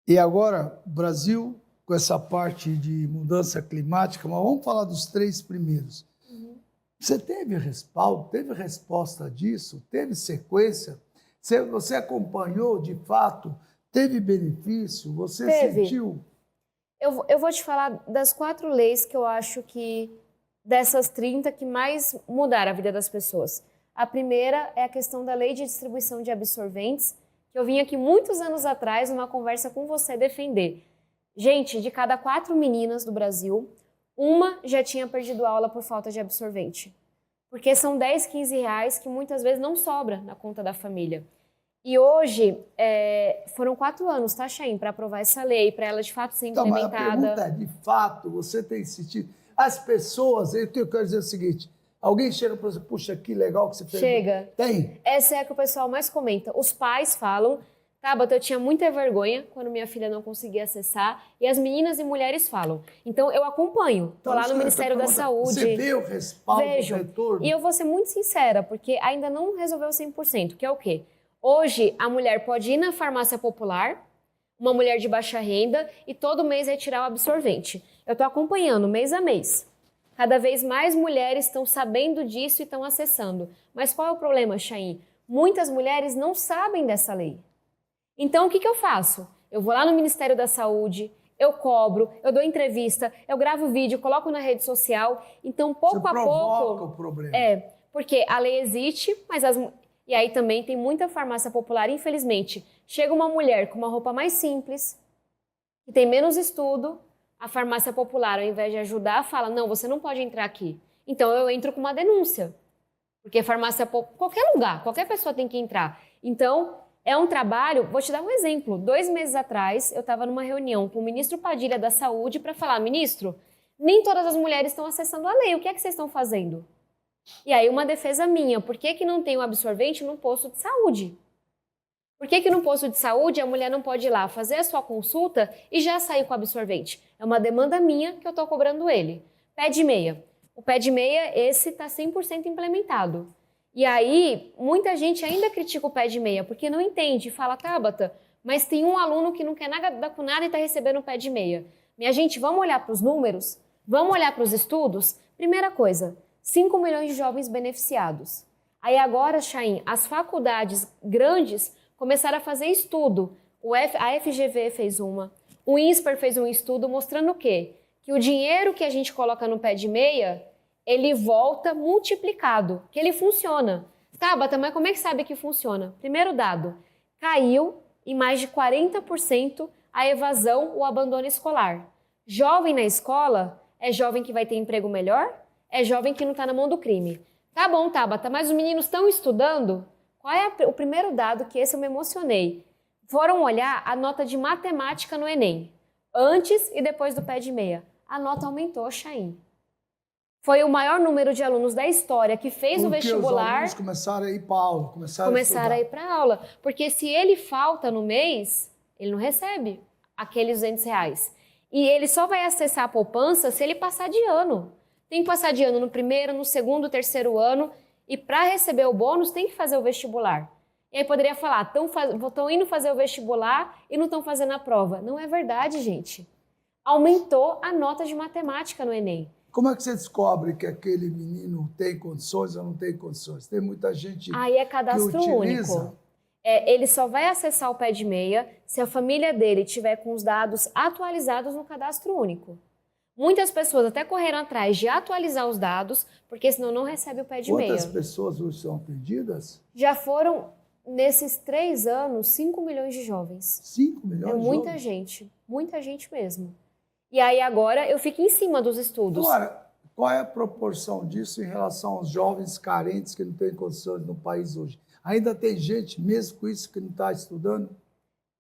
e agora, Brasil, com essa parte de mudança climática, mas vamos falar dos 3 primeiros. Você teve respaldo, teve resposta disso, teve sequência? Você acompanhou, de fato, teve benefício? Você sentiu? Eu vou te falar das 4 leis que eu acho que, dessas 30, que mais mudaram a vida das pessoas. A primeira é a questão da lei de distribuição de absorventes, que eu vim aqui muitos anos atrás, numa conversa com você, defender. Gente, de cada 4 meninas do Brasil, uma já tinha perdido aula por falta de absorvente. Porque são 10, 15 reais que muitas vezes não sobra na conta da família. E hoje, foram 4 anos, tá, Chaim, para aprovar essa lei, para ela de fato ser implementada. Mas a pergunta é, de fato, você tem sentido? As pessoas, eu quero dizer o seguinte, alguém chega para você, puxa, que legal que você fez. Chega. Tem? Essa é a que o pessoal mais comenta. Os pais falam, Tabata, eu tinha muita vergonha quando minha filha não conseguia acessar, e as meninas e mulheres falam. Então, eu acompanho, tô lá no Ministério da Saúde. Você vê o respaldo, vejo, o retorno? E eu vou ser muito sincera, porque ainda não resolveu 100%, que é o quê? Hoje, a mulher pode ir na farmácia popular, uma mulher de baixa renda, e todo mês retirar o absorvente. Eu estou acompanhando mês a mês. Cada vez mais mulheres estão sabendo disso e estão acessando. Mas qual é o problema, Chaim? Muitas mulheres não sabem dessa lei. Então, o que eu faço? Eu vou lá no Ministério da Saúde, eu cobro, eu dou entrevista, eu gravo vídeo, coloco na rede social. Então, pouco a pouco... o problema. Porque a lei existe, mas E aí também tem muita farmácia popular, infelizmente. Chega uma mulher com uma roupa mais simples, que tem menos estudo, a farmácia popular, ao invés de ajudar, fala, não, você não pode entrar aqui. Então eu entro com uma denúncia. Porque farmácia popular, qualquer lugar, qualquer pessoa tem que entrar. Então, é um trabalho, vou te dar um exemplo. 2 meses atrás, eu estava numa reunião com o ministro Padilha da Saúde para falar, ministro, nem todas as mulheres estão acessando a lei, o que é que vocês estão fazendo? E aí uma defesa minha, por que não tem o absorvente no posto de saúde? Por que no posto de saúde a mulher não pode ir lá fazer a sua consulta e já sair com o absorvente? É uma demanda minha que eu estou cobrando ele. Pé de meia. O pé de meia, esse está 100% implementado. E aí, muita gente ainda critica o pé de meia, porque não entende. Fala, Tabata, mas tem um aluno que não quer nada com nada e está recebendo o pé de meia. Minha gente, vamos olhar para os números? Vamos olhar para os estudos? Primeira coisa, 5 milhões de jovens beneficiados. Aí agora, Chaim, as faculdades grandes começaram a fazer estudo. A FGV fez uma, o INSPER fez um estudo mostrando o quê? Que o dinheiro que a gente coloca no pé de meia, ele volta multiplicado, que ele funciona. Tabata, mas como é que sabe que funciona? Primeiro dado, caiu em mais de 40% a evasão ou abandono escolar. Jovem na escola é jovem que vai ter emprego melhor? É jovem que não está na mão do crime. Tá bom, Tabata, mas os meninos estão estudando? Qual é o primeiro dado que esse eu me emocionei? Foram olhar a nota de matemática no Enem, antes e depois do pé de meia. A nota aumentou, Chaim. Foi o maior número de alunos da história que fez o vestibular. Os alunos começaram a ir para aula, começaram a ir para aula. Porque se ele falta no mês, ele não recebe aqueles R$200. E ele só vai acessar a poupança se ele passar de ano. Tem que passar de ano no primeiro, no segundo, terceiro ano. E para receber o bônus, tem que fazer o vestibular. E aí poderia falar, estão indo fazer o vestibular e não estão fazendo a prova. Não é verdade, gente. Aumentou a nota de matemática no Enem. Como é que você descobre que aquele menino tem condições ou não tem condições? Tem muita gente aí é cadastro que utiliza. Único. Ele só vai acessar o pé de meia se a família dele tiver com os dados atualizados no cadastro único. Muitas pessoas até correram atrás de atualizar os dados, porque senão não recebe o pé de meia. Quantas pessoas hoje são atendidas? Já foram, nesses 3 anos, 5 milhões de jovens. 5 milhões de jovens? Muita gente mesmo. E aí agora eu fico em cima dos estudos. Agora, qual é a proporção disso em relação aos jovens carentes que não têm condições no país hoje? Ainda tem gente, mesmo com isso, que não está estudando?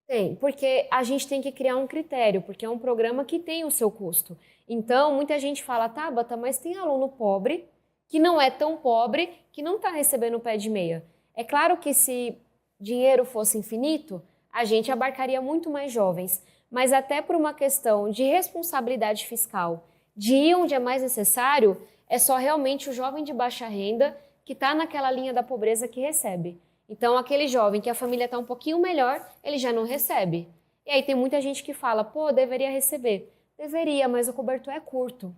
Tem, porque a gente tem que criar um critério, porque é um programa que tem o seu custo. Então, muita gente fala, Tabata, mas tem aluno pobre, que não é tão pobre, que não está recebendo o pé de meia. É claro que se dinheiro fosse infinito, a gente abarcaria muito mais jovens. Mas até por uma questão de responsabilidade fiscal, de ir onde é mais necessário, é só realmente o jovem de baixa renda que está naquela linha da pobreza que recebe. Então, aquele jovem que a família está um pouquinho melhor, ele já não recebe. E aí tem muita gente que fala, pô, deveria receber. Deveria, mas o cobertor é curto.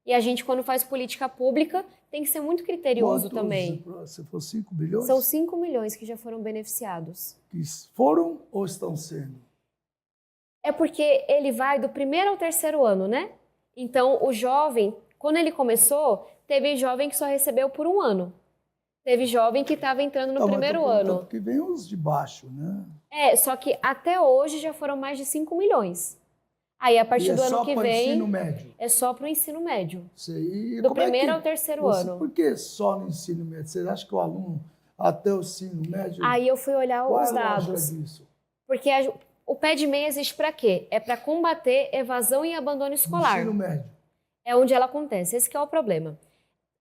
E a gente, quando faz política pública, tem que ser muito criterioso também. Se for 5 bilhões? São 5 milhões que já foram beneficiados. Que foram ou estão sendo? É porque ele vai do 1º ao 3º ano, né? Então, o jovem, quando ele começou, teve jovem que só recebeu por 1 ano. Teve jovem que estava entrando no 1º ano. Porque vem os de baixo, né? Só que até hoje já foram mais de 5 milhões. Aí, a partir do ano que vem... ensino médio? É só para o ensino médio. Sei. Do 1º ao 3º ano. Por que só no ensino médio? Você acha que o aluno, até o ensino médio... Aí eu fui olhar os dados. Qual é a lógica disso? Porque o pé de meia existe para quê? É para combater evasão e abandono escolar. Ensino médio. É onde ela acontece. Esse que é o problema.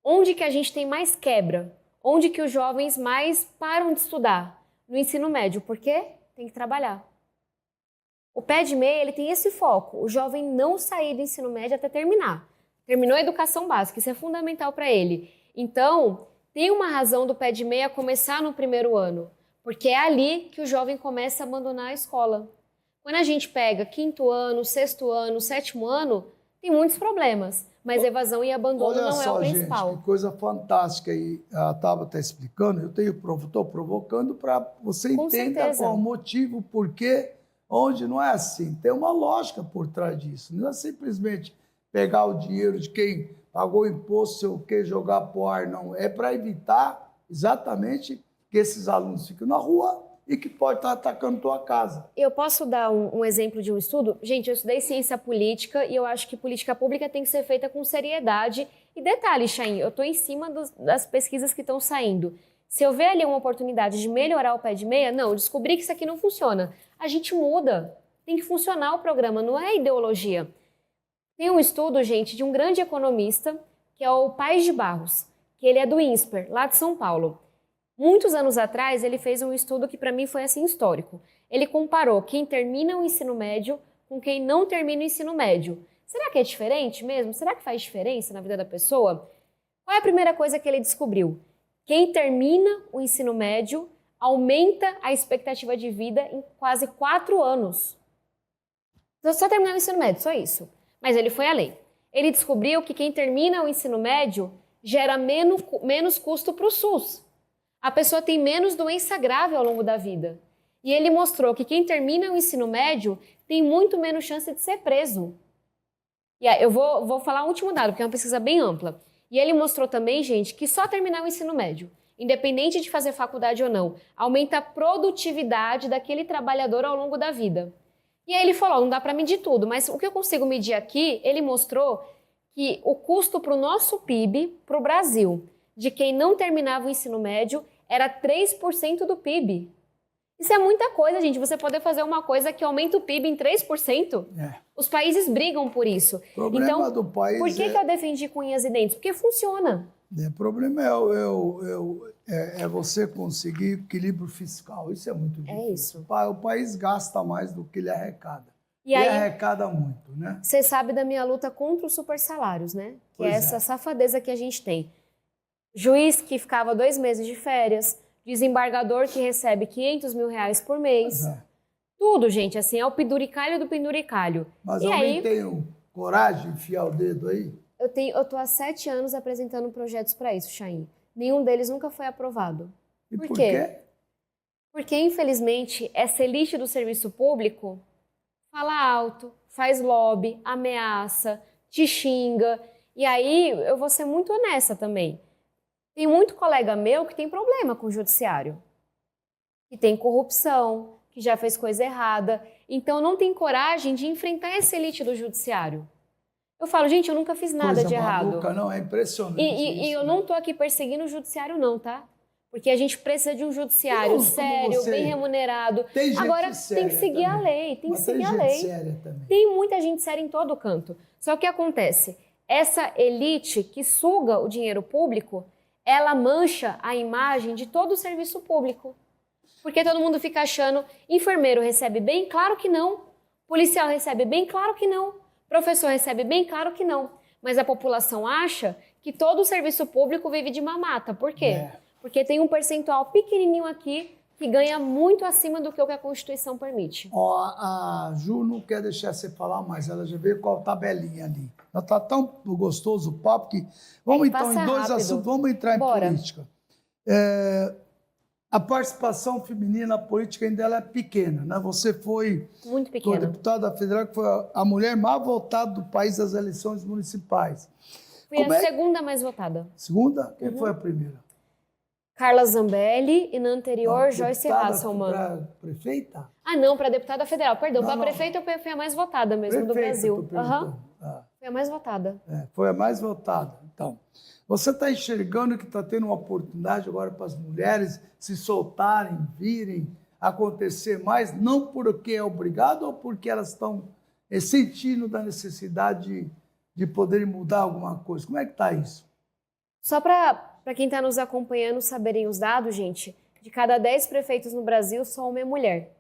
Onde que a gente tem mais quebra? Onde que os jovens mais param de estudar? No ensino médio. Por quê? Tem que trabalhar. O pé de meia, ele tem esse foco. O jovem não sair do ensino médio até terminar. Terminou a educação básica. Isso é fundamental para ele. Então, tem uma razão do pé de meia começar no 1º ano. Porque é ali que o jovem começa a abandonar a escola. Quando a gente pega 5º ano, 6º ano, 7º ano, tem muitos problemas. Mas evasão e abandono não é o principal. Gente, que coisa fantástica. E a Tabata está explicando, eu estou provocando para você entender qual o motivo, por quê, onde não é assim. Tem uma lógica por trás disso. Não é simplesmente pegar o dinheiro de quem pagou imposto, sei o quê, jogar para o ar, não. É para evitar exatamente que esses alunos fiquem na rua e que pode estar atacando tua casa. Eu posso dar um exemplo de um estudo? Gente, eu estudei ciência política e eu acho que política pública tem que ser feita com seriedade. E detalhe, Chaim, eu estou em cima das pesquisas que estão saindo. Se eu ver ali uma oportunidade de melhorar o pé de meia, não, eu descobri que isso aqui não funciona. A gente muda. Tem que funcionar o programa, não é ideologia. Tem um estudo, gente, de um grande economista, que é o Paes de Barros, que ele é do INSPER, lá de São Paulo. Muitos anos atrás, ele fez um estudo que para mim foi assim histórico. Ele comparou quem termina o ensino médio com quem não termina o ensino médio. Será que é diferente mesmo? Será que faz diferença na vida da pessoa? Qual é a primeira coisa que ele descobriu? Quem termina o ensino médio aumenta a expectativa de vida em quase 4 anos. Só terminar o ensino médio, só isso. Mas ele foi além. Ele descobriu que quem termina o ensino médio gera menos custo para o SUS. A pessoa tem menos doença grave ao longo da vida. E ele mostrou que quem termina o ensino médio tem muito menos chance de ser preso. E aí, eu vou falar o último dado, porque é uma pesquisa bem ampla. E ele mostrou também, gente, que só terminar o ensino médio, independente de fazer faculdade ou não, aumenta a produtividade daquele trabalhador ao longo da vida. E aí ele falou, não dá para medir tudo, mas o que eu consigo medir aqui, ele mostrou que o custo para o nosso PIB, para o Brasil, de quem não terminava o ensino médio, era 3% do PIB. Isso é muita coisa, gente. Você poder fazer uma coisa que aumenta o PIB em 3%. Os países brigam por isso. O problema então, do país por que eu defendi com unhas e dentes? Porque funciona. O problema é você conseguir equilíbrio fiscal. Isso é muito difícil. É isso. O país gasta mais do que ele arrecada. E aí, arrecada muito, né? Você sabe da minha luta contra os supersalários, né? Que é essa safadeza que a gente tem. Juiz que ficava 2 meses de férias, desembargador que recebe R$500 mil por mês. Tudo, gente, assim, é o penduricalho do penduricalho. Mas e alguém aí, tem coragem de enfiar o dedo aí? Eu tô há 7 anos apresentando projetos para isso, Chaim. Nenhum deles nunca foi aprovado. E por quê? Porque, infelizmente, essa elite do serviço público fala alto, faz lobby, ameaça, te xinga. E aí, eu vou ser muito honesta também. Tem muito colega meu que tem problema com o judiciário, que tem corrupção, que já fez coisa errada, então não tem coragem de enfrentar essa elite do judiciário. Eu falo, gente, eu nunca fiz nada coisa de maluca, errado. Não, é impressionante. E eu não tô aqui perseguindo o judiciário não, tá? Porque a gente precisa de um judiciário sério, bem remunerado. Tem gente Agora tem que seguir a lei, tem que seguir a lei. Séria também. Tem muita gente séria em todo canto. Só que o que acontece? Essa elite que suga o dinheiro público, ela mancha a imagem de todo o serviço público. Porque todo mundo fica achando, enfermeiro recebe bem? Claro que não. Policial recebe bem? Claro que não. Professor recebe bem? Claro que não. Mas a população acha que todo o serviço público vive de mamata. Por quê? Porque tem um percentual pequenininho aqui que ganha muito acima do que a Constituição permite. A Ju não quer deixar você falar mais, ela já veio com a tabelinha ali. Está tão gostoso o papo que... Vamos então em 2 assuntos, vamos entrar em política. A participação feminina na política ainda ela é pequena, né? Você foi muito pequena. Deputada federal, que foi a mulher mais votada do país das eleições municipais. Fui a segunda mais votada. Segunda? Quem foi a primeira? Carla Zambelli e na anterior, Joyce Hasselmann. Para prefeita? Ah, não, para deputada federal. Perdão, para prefeita eu fui a mais votada mesmo do Brasil. Foi a mais votada. Foi a mais votada. Então, você está enxergando que está tendo uma oportunidade agora para as mulheres se soltarem, virem, acontecer mais, não porque é obrigado ou porque elas estão sentindo da necessidade de poderem mudar alguma coisa? Como é que está isso? Só para quem está nos acompanhando saberem os dados, gente, de cada 10 prefeitos no Brasil, só uma é mulher.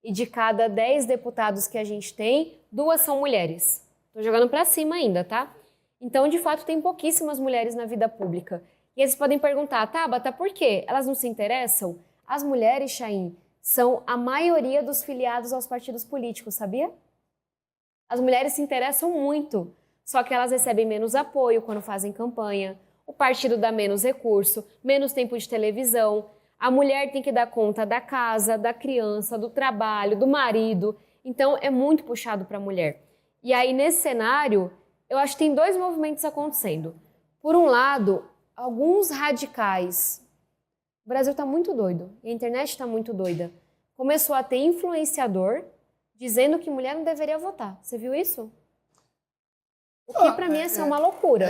E de cada 10 deputados que a gente tem, 2 são mulheres. Estou jogando para cima ainda, tá? Então, de fato, tem pouquíssimas mulheres na vida pública. E aí vocês podem perguntar, Tabata, por quê? Elas não se interessam? As mulheres, Chaim, são a maioria dos filiados aos partidos políticos, sabia? As mulheres se interessam muito, só que elas recebem menos apoio quando fazem campanha. O partido dá menos recurso, menos tempo de televisão. A mulher tem que dar conta da casa, da criança, do trabalho, do marido. Então, é muito puxado para a mulher. E aí, nesse cenário, eu acho que tem 2 movimentos acontecendo. Por um lado, alguns radicais. O Brasil está muito doido, a internet está muito doida. Começou a ter influenciador dizendo que mulher não deveria votar. Você viu isso? O que para mim é uma loucura.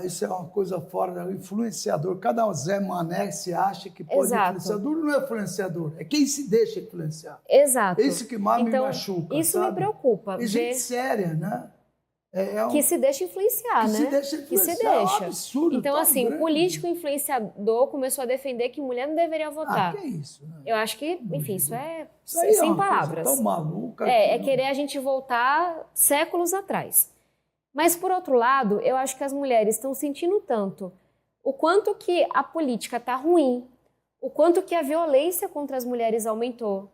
Isso é uma coisa fora do influenciador. Cada Zé Mané se acha que pode influenciador, não é influenciador, é quem se deixa influenciar. Exato. Isso que mais me machuca. Isso sabe? me preocupa. E gente séria, né? que se deixa influenciar, né? Se deixa influenciar, que se deixa. É um absurdo. Então, assim, grande. o político influenciador começou a defender que mulher não deveria votar. Que isso, né? Eu acho que, enfim, isso é aí sem é uma palavras. Coisa tão maluca. É querer a gente voltar séculos atrás. Mas, por outro lado, eu acho que as mulheres estão sentindo tanto o quanto que a política está ruim, o quanto que a violência contra as mulheres aumentou.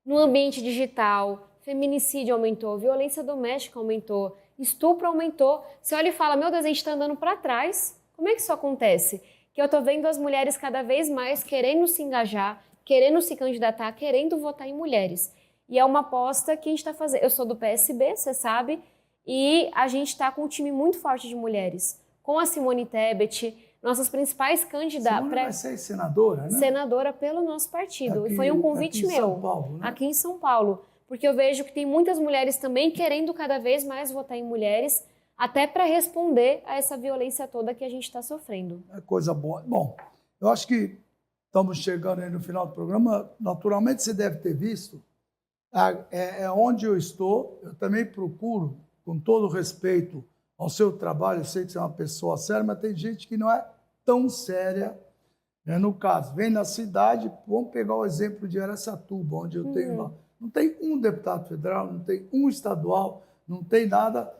No ambiente digital, feminicídio aumentou, violência doméstica aumentou, estupro aumentou. Você olha e fala, meu Deus, a gente está andando para trás. Como é que isso acontece? Que eu estou vendo as mulheres cada vez mais querendo se engajar, querendo se candidatar, querendo votar em mulheres. E é uma aposta que a gente está fazendo. Eu sou do PSB, você sabe, e a gente está com um time muito forte de mulheres. Com a Simone Tebet, nossas principais candidatas. Simone vai ser senadora, né? Senadora pelo nosso partido. Aqui, Foi um convite aqui em meu. São Paulo, né? Aqui em São Paulo. Porque eu vejo que tem muitas mulheres também querendo cada vez mais votar em mulheres, até para responder a essa violência toda que a gente está sofrendo. É coisa boa. Bom, eu acho que estamos chegando aí no final do programa. Naturalmente, você deve ter visto. Onde eu estou, eu também procuro, com todo respeito ao seu trabalho, eu sei que você é uma pessoa séria, mas tem gente que não é tão séria. Né? No caso, vem na cidade, vamos pegar o exemplo de Araçatuba, onde eu tenho lá. Não tem um deputado federal, não tem um estadual, não tem nada.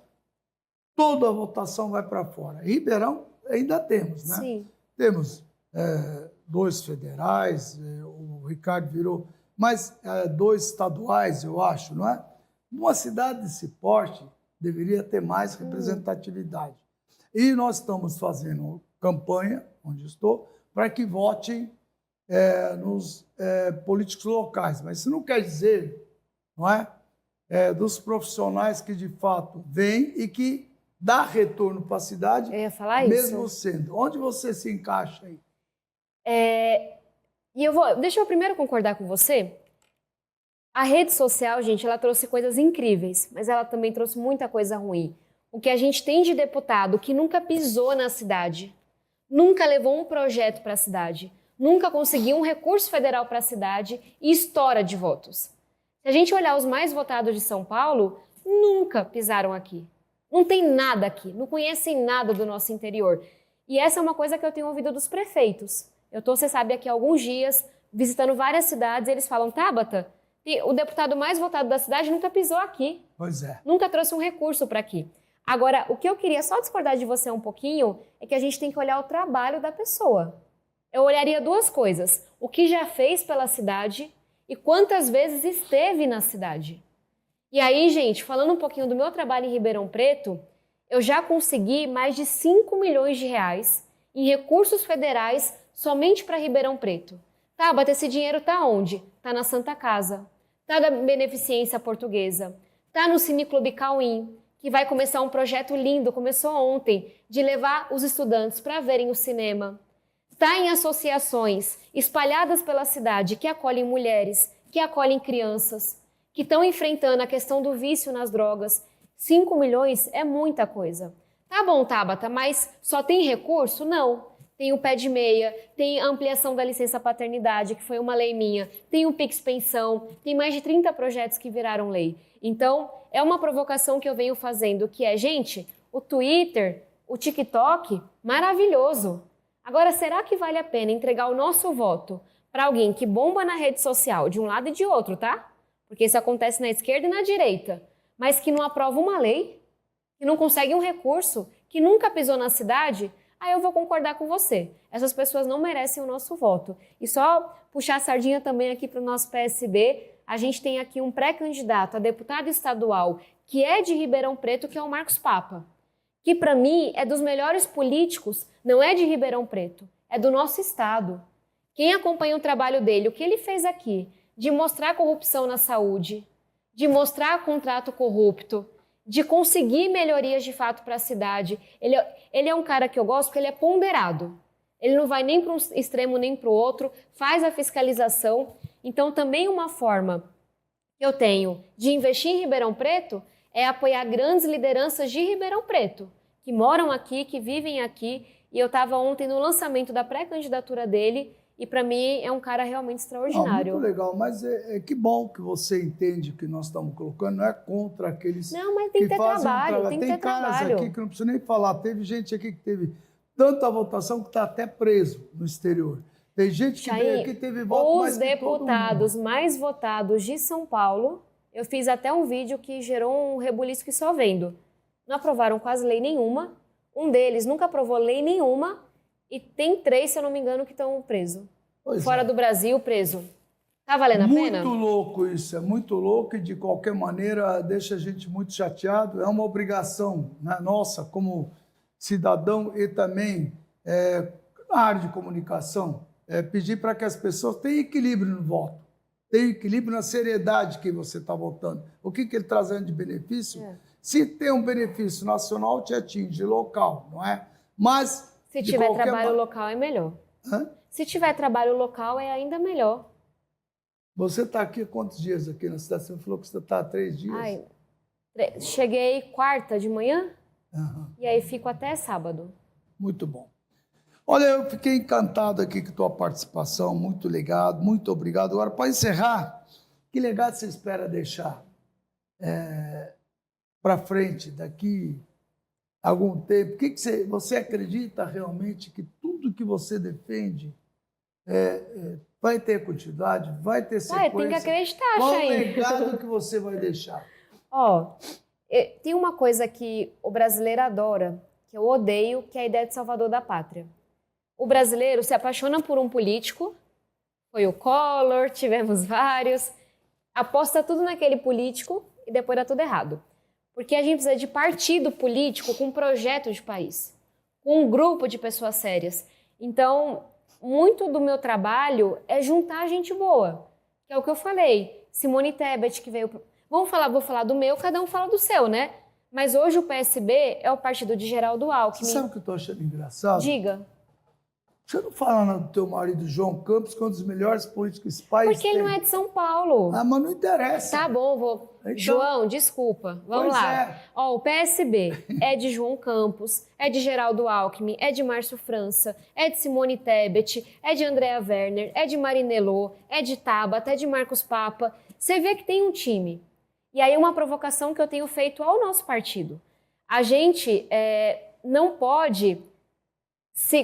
Toda a votação vai para fora. Em Ribeirão ainda temos, né? Sim. Temos 2 federais, o Ricardo virou, mas 2 estaduais, eu acho, não é? Numa cidade desse porte, deveria ter mais representatividade. E nós estamos fazendo campanha, onde estou, para que votem nos políticos locais. Mas isso não quer dizer, não é? Dos profissionais que, de fato, vêm e que dá retorno para a cidade, Eu ia falar mesmo isso. sendo. Onde você se encaixa aí? Deixa eu primeiro concordar com você. A rede social, gente, ela trouxe coisas incríveis, mas ela também trouxe muita coisa ruim. O que a gente tem de deputado que nunca pisou na cidade, nunca levou um projeto para a cidade, nunca conseguiu um recurso federal para a cidade e estoura de votos. Se a gente olhar os mais votados de São Paulo, nunca pisaram aqui. Não tem nada aqui, não conhecem nada do nosso interior. E essa é uma coisa que eu tenho ouvido dos prefeitos. Eu estou, você sabe, aqui há alguns dias, visitando várias cidades, e eles falam, Tabata, o deputado mais votado da cidade nunca pisou aqui. Pois é. Nunca trouxe um recurso para aqui. Agora, o que eu queria só discordar de você um pouquinho é que a gente tem que olhar o trabalho da pessoa. Eu olharia 2 coisas. O que já fez pela cidade e quantas vezes esteve na cidade. E aí, gente, falando um pouquinho do meu trabalho em Ribeirão Preto, eu já consegui mais de 5 milhões de reais em recursos federais somente para Ribeirão Preto. Tabata, esse dinheiro está onde? Está na Santa Casa, está da Beneficência Portuguesa, está no Cineclube Cauim, que vai começar um projeto lindo, começou ontem, de levar os estudantes para verem o cinema. Está em associações espalhadas pela cidade que acolhem mulheres, que acolhem crianças, que estão enfrentando a questão do vício nas drogas. 5 milhões é muita coisa. Tá bom, Tabata, mas só tem recurso? Não. Tem o pé de meia, tem a ampliação da licença paternidade, que foi uma lei minha, tem o Pix Pensão, tem mais de 30 projetos que viraram lei. Então, é uma provocação que eu venho fazendo, que é, gente, o Twitter, o TikTok, maravilhoso. Agora, será que vale a pena entregar o nosso voto para alguém que bomba na rede social, de um lado e de outro, tá? Porque isso acontece na esquerda e na direita, mas que não aprova uma lei, que não consegue um recurso, que nunca pisou na cidade? Aí eu vou concordar com você. Essas pessoas não merecem o nosso voto. E só puxar a sardinha também aqui para o nosso PSB, a gente tem aqui um pré-candidato a deputado estadual que é de Ribeirão Preto, que é o Marcos Papa, que para mim é dos melhores políticos, não é de Ribeirão Preto, é do nosso estado. Quem acompanha o trabalho dele, o que ele fez aqui, de mostrar corrupção na saúde, de mostrar contrato corrupto, de conseguir melhorias de fato para a cidade. Ele é um cara que eu gosto porque ele é ponderado. Ele não vai nem para um extremo nem para o outro, faz a fiscalização. Então, também uma forma que eu tenho de investir em Ribeirão Preto é apoiar grandes lideranças de Ribeirão Preto, que moram aqui, que vivem aqui. E eu estava ontem no lançamento da pré-candidatura dele E para mim é um cara realmente extraordinário. Muito legal, mas que bom que você entende que nós estamos colocando, não é contra aqueles Não, mas tem que ter trabalho, tem que ter caras trabalho. aqui que não preciso nem falar, teve gente aqui que teve tanta votação que está até preso no exterior. Tem gente que veio aqui que teve voto mais Os que todo deputados mundo. mais votados de São Paulo, eu fiz até um vídeo que gerou um rebuliço que só vendo. Não aprovaram quase lei nenhuma, um deles nunca aprovou lei nenhuma e tem 3, se eu não me engano, que estão presos. Fora do Brasil, preso. Tá valendo a pena? Muito louco isso, é muito louco e de qualquer maneira deixa a gente muito chateado. É uma obrigação, né, nossa como cidadão e também na área de comunicação, pedir para que as pessoas tenham equilíbrio no voto, tenham equilíbrio na seriedade que você está votando. O que ele está trazendo de benefício? Se tem um benefício nacional, te atinge local, não é? Mas se tiver trabalho local é melhor. Hã? Se tiver trabalho local é ainda melhor. Você está aqui há quantos dias aqui na cidade? Você falou que você está há 3 dias. Ai, cheguei quarta de manhã Uhum. e aí fico até sábado. Muito bom. Olha, eu fiquei encantado aqui com a tua participação, muito ligado, muito obrigado. Agora, para encerrar, que legado você espera deixar para frente, daqui a algum tempo? O que você acredita realmente que tudo que você defende vai ter continuidade, vai ter sequência? Tem que acreditar, Qual o Chain. legado que você vai deixar? Tem uma coisa que o brasileiro adora, que eu odeio, que é a ideia de salvador da pátria. O brasileiro se apaixona por um político, foi o Collor, tivemos vários, aposta tudo naquele político e depois dá tudo errado. Porque a gente precisa de partido político com projeto de país, com um grupo de pessoas sérias. Então, muito do meu trabalho é juntar gente boa, que é o que eu falei. Simone Tebet, que veio... Vou falar do meu, cada um fala do seu, né? Mas hoje o PSB é o partido de Geraldo Alckmin. Você sabe o que eu estou achando engraçado? Diga. Você não fala do teu marido João Campos, que é um dos melhores políticos que esse país Porque ele não é de São Paulo. Ah, mas não interessa. Tá bom, vou... Então... João, desculpa. Vamos lá. O PSB é de João Campos, é de Geraldo Alckmin, é de Márcio França, é de Simone Tebet, é de Andrea Werner, é de Marinello, é de Tabata, é de Marcos Papa. Você vê que tem um time. E aí uma provocação que eu tenho feito ao nosso partido. A gente não pode...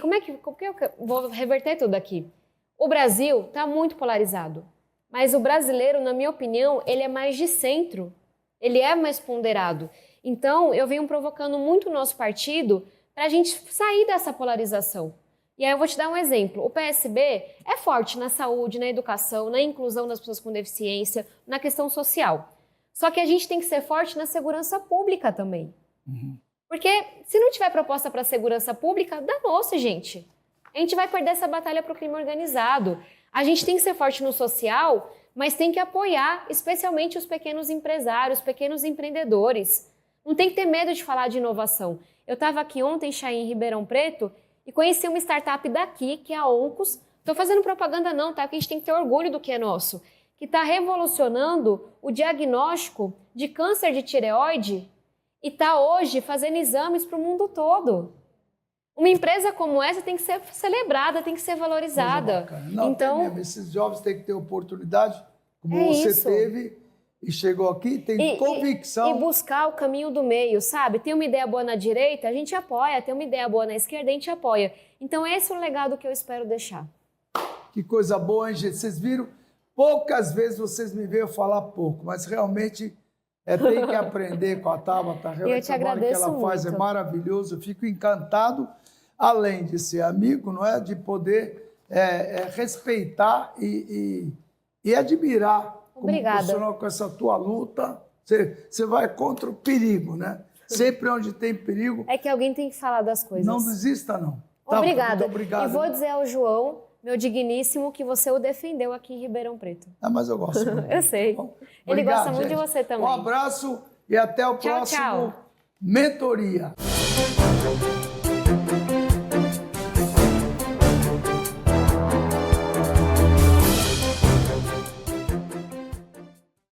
Como é que eu vou reverter tudo aqui? O Brasil está muito polarizado, mas o brasileiro, na minha opinião, ele é mais de centro, ele é mais ponderado. Então, eu venho provocando muito o nosso partido para a gente sair dessa polarização. E aí eu vou te dar um exemplo. O PSB é forte na saúde, na educação, na inclusão das pessoas com deficiência, na questão social. Só que a gente tem que ser forte na segurança pública também. Uhum. Porque se não tiver proposta para a segurança pública, danou-se, gente. A gente vai perder essa batalha para o crime organizado. A gente tem que ser forte no social, mas tem que apoiar especialmente os pequenos empresários, pequenos empreendedores. Não tem que ter medo de falar de inovação. Eu estava aqui ontem, Chain, em Ribeirão Preto, e conheci uma startup daqui, que é a Oncos. Estou fazendo propaganda não, tá? Porque a gente tem que ter orgulho do que é nosso. Que está revolucionando o diagnóstico de câncer de tireoide e está hoje fazendo exames para o mundo todo. Uma empresa como essa tem que ser celebrada, tem que ser valorizada. Não, então, mesmo. Esses jovens têm que ter oportunidade, como você teve e chegou aqui, tem convicção. E buscar o caminho do meio, sabe? Tem uma ideia boa na direita, a gente apoia. Tem uma ideia boa na esquerda, a gente apoia. Então esse é o legado que eu espero deixar. Que coisa boa, hein, gente? Vocês viram? Poucas vezes vocês me veem falar pouco, mas realmente... tem que aprender com a Tabata. Eu te agradeço muito. O que ela faz é maravilhoso. Eu fico encantado, além de ser amigo, não é? De poder respeitar e admirar. Obrigada. Como profissional com essa tua luta. Você vai contra o perigo, né? Sempre onde tem perigo. É que alguém tem que falar das coisas. Não desista, não. Obrigada. Muito obrigado. E vou dizer ao João, meu digníssimo, que você o defendeu aqui em Ribeirão Preto. Mas eu gosto muito. Eu sei. Bom, ele obrigado, gosta muito gente. de você também. Um abraço e até o próximo tchau. Mentoria.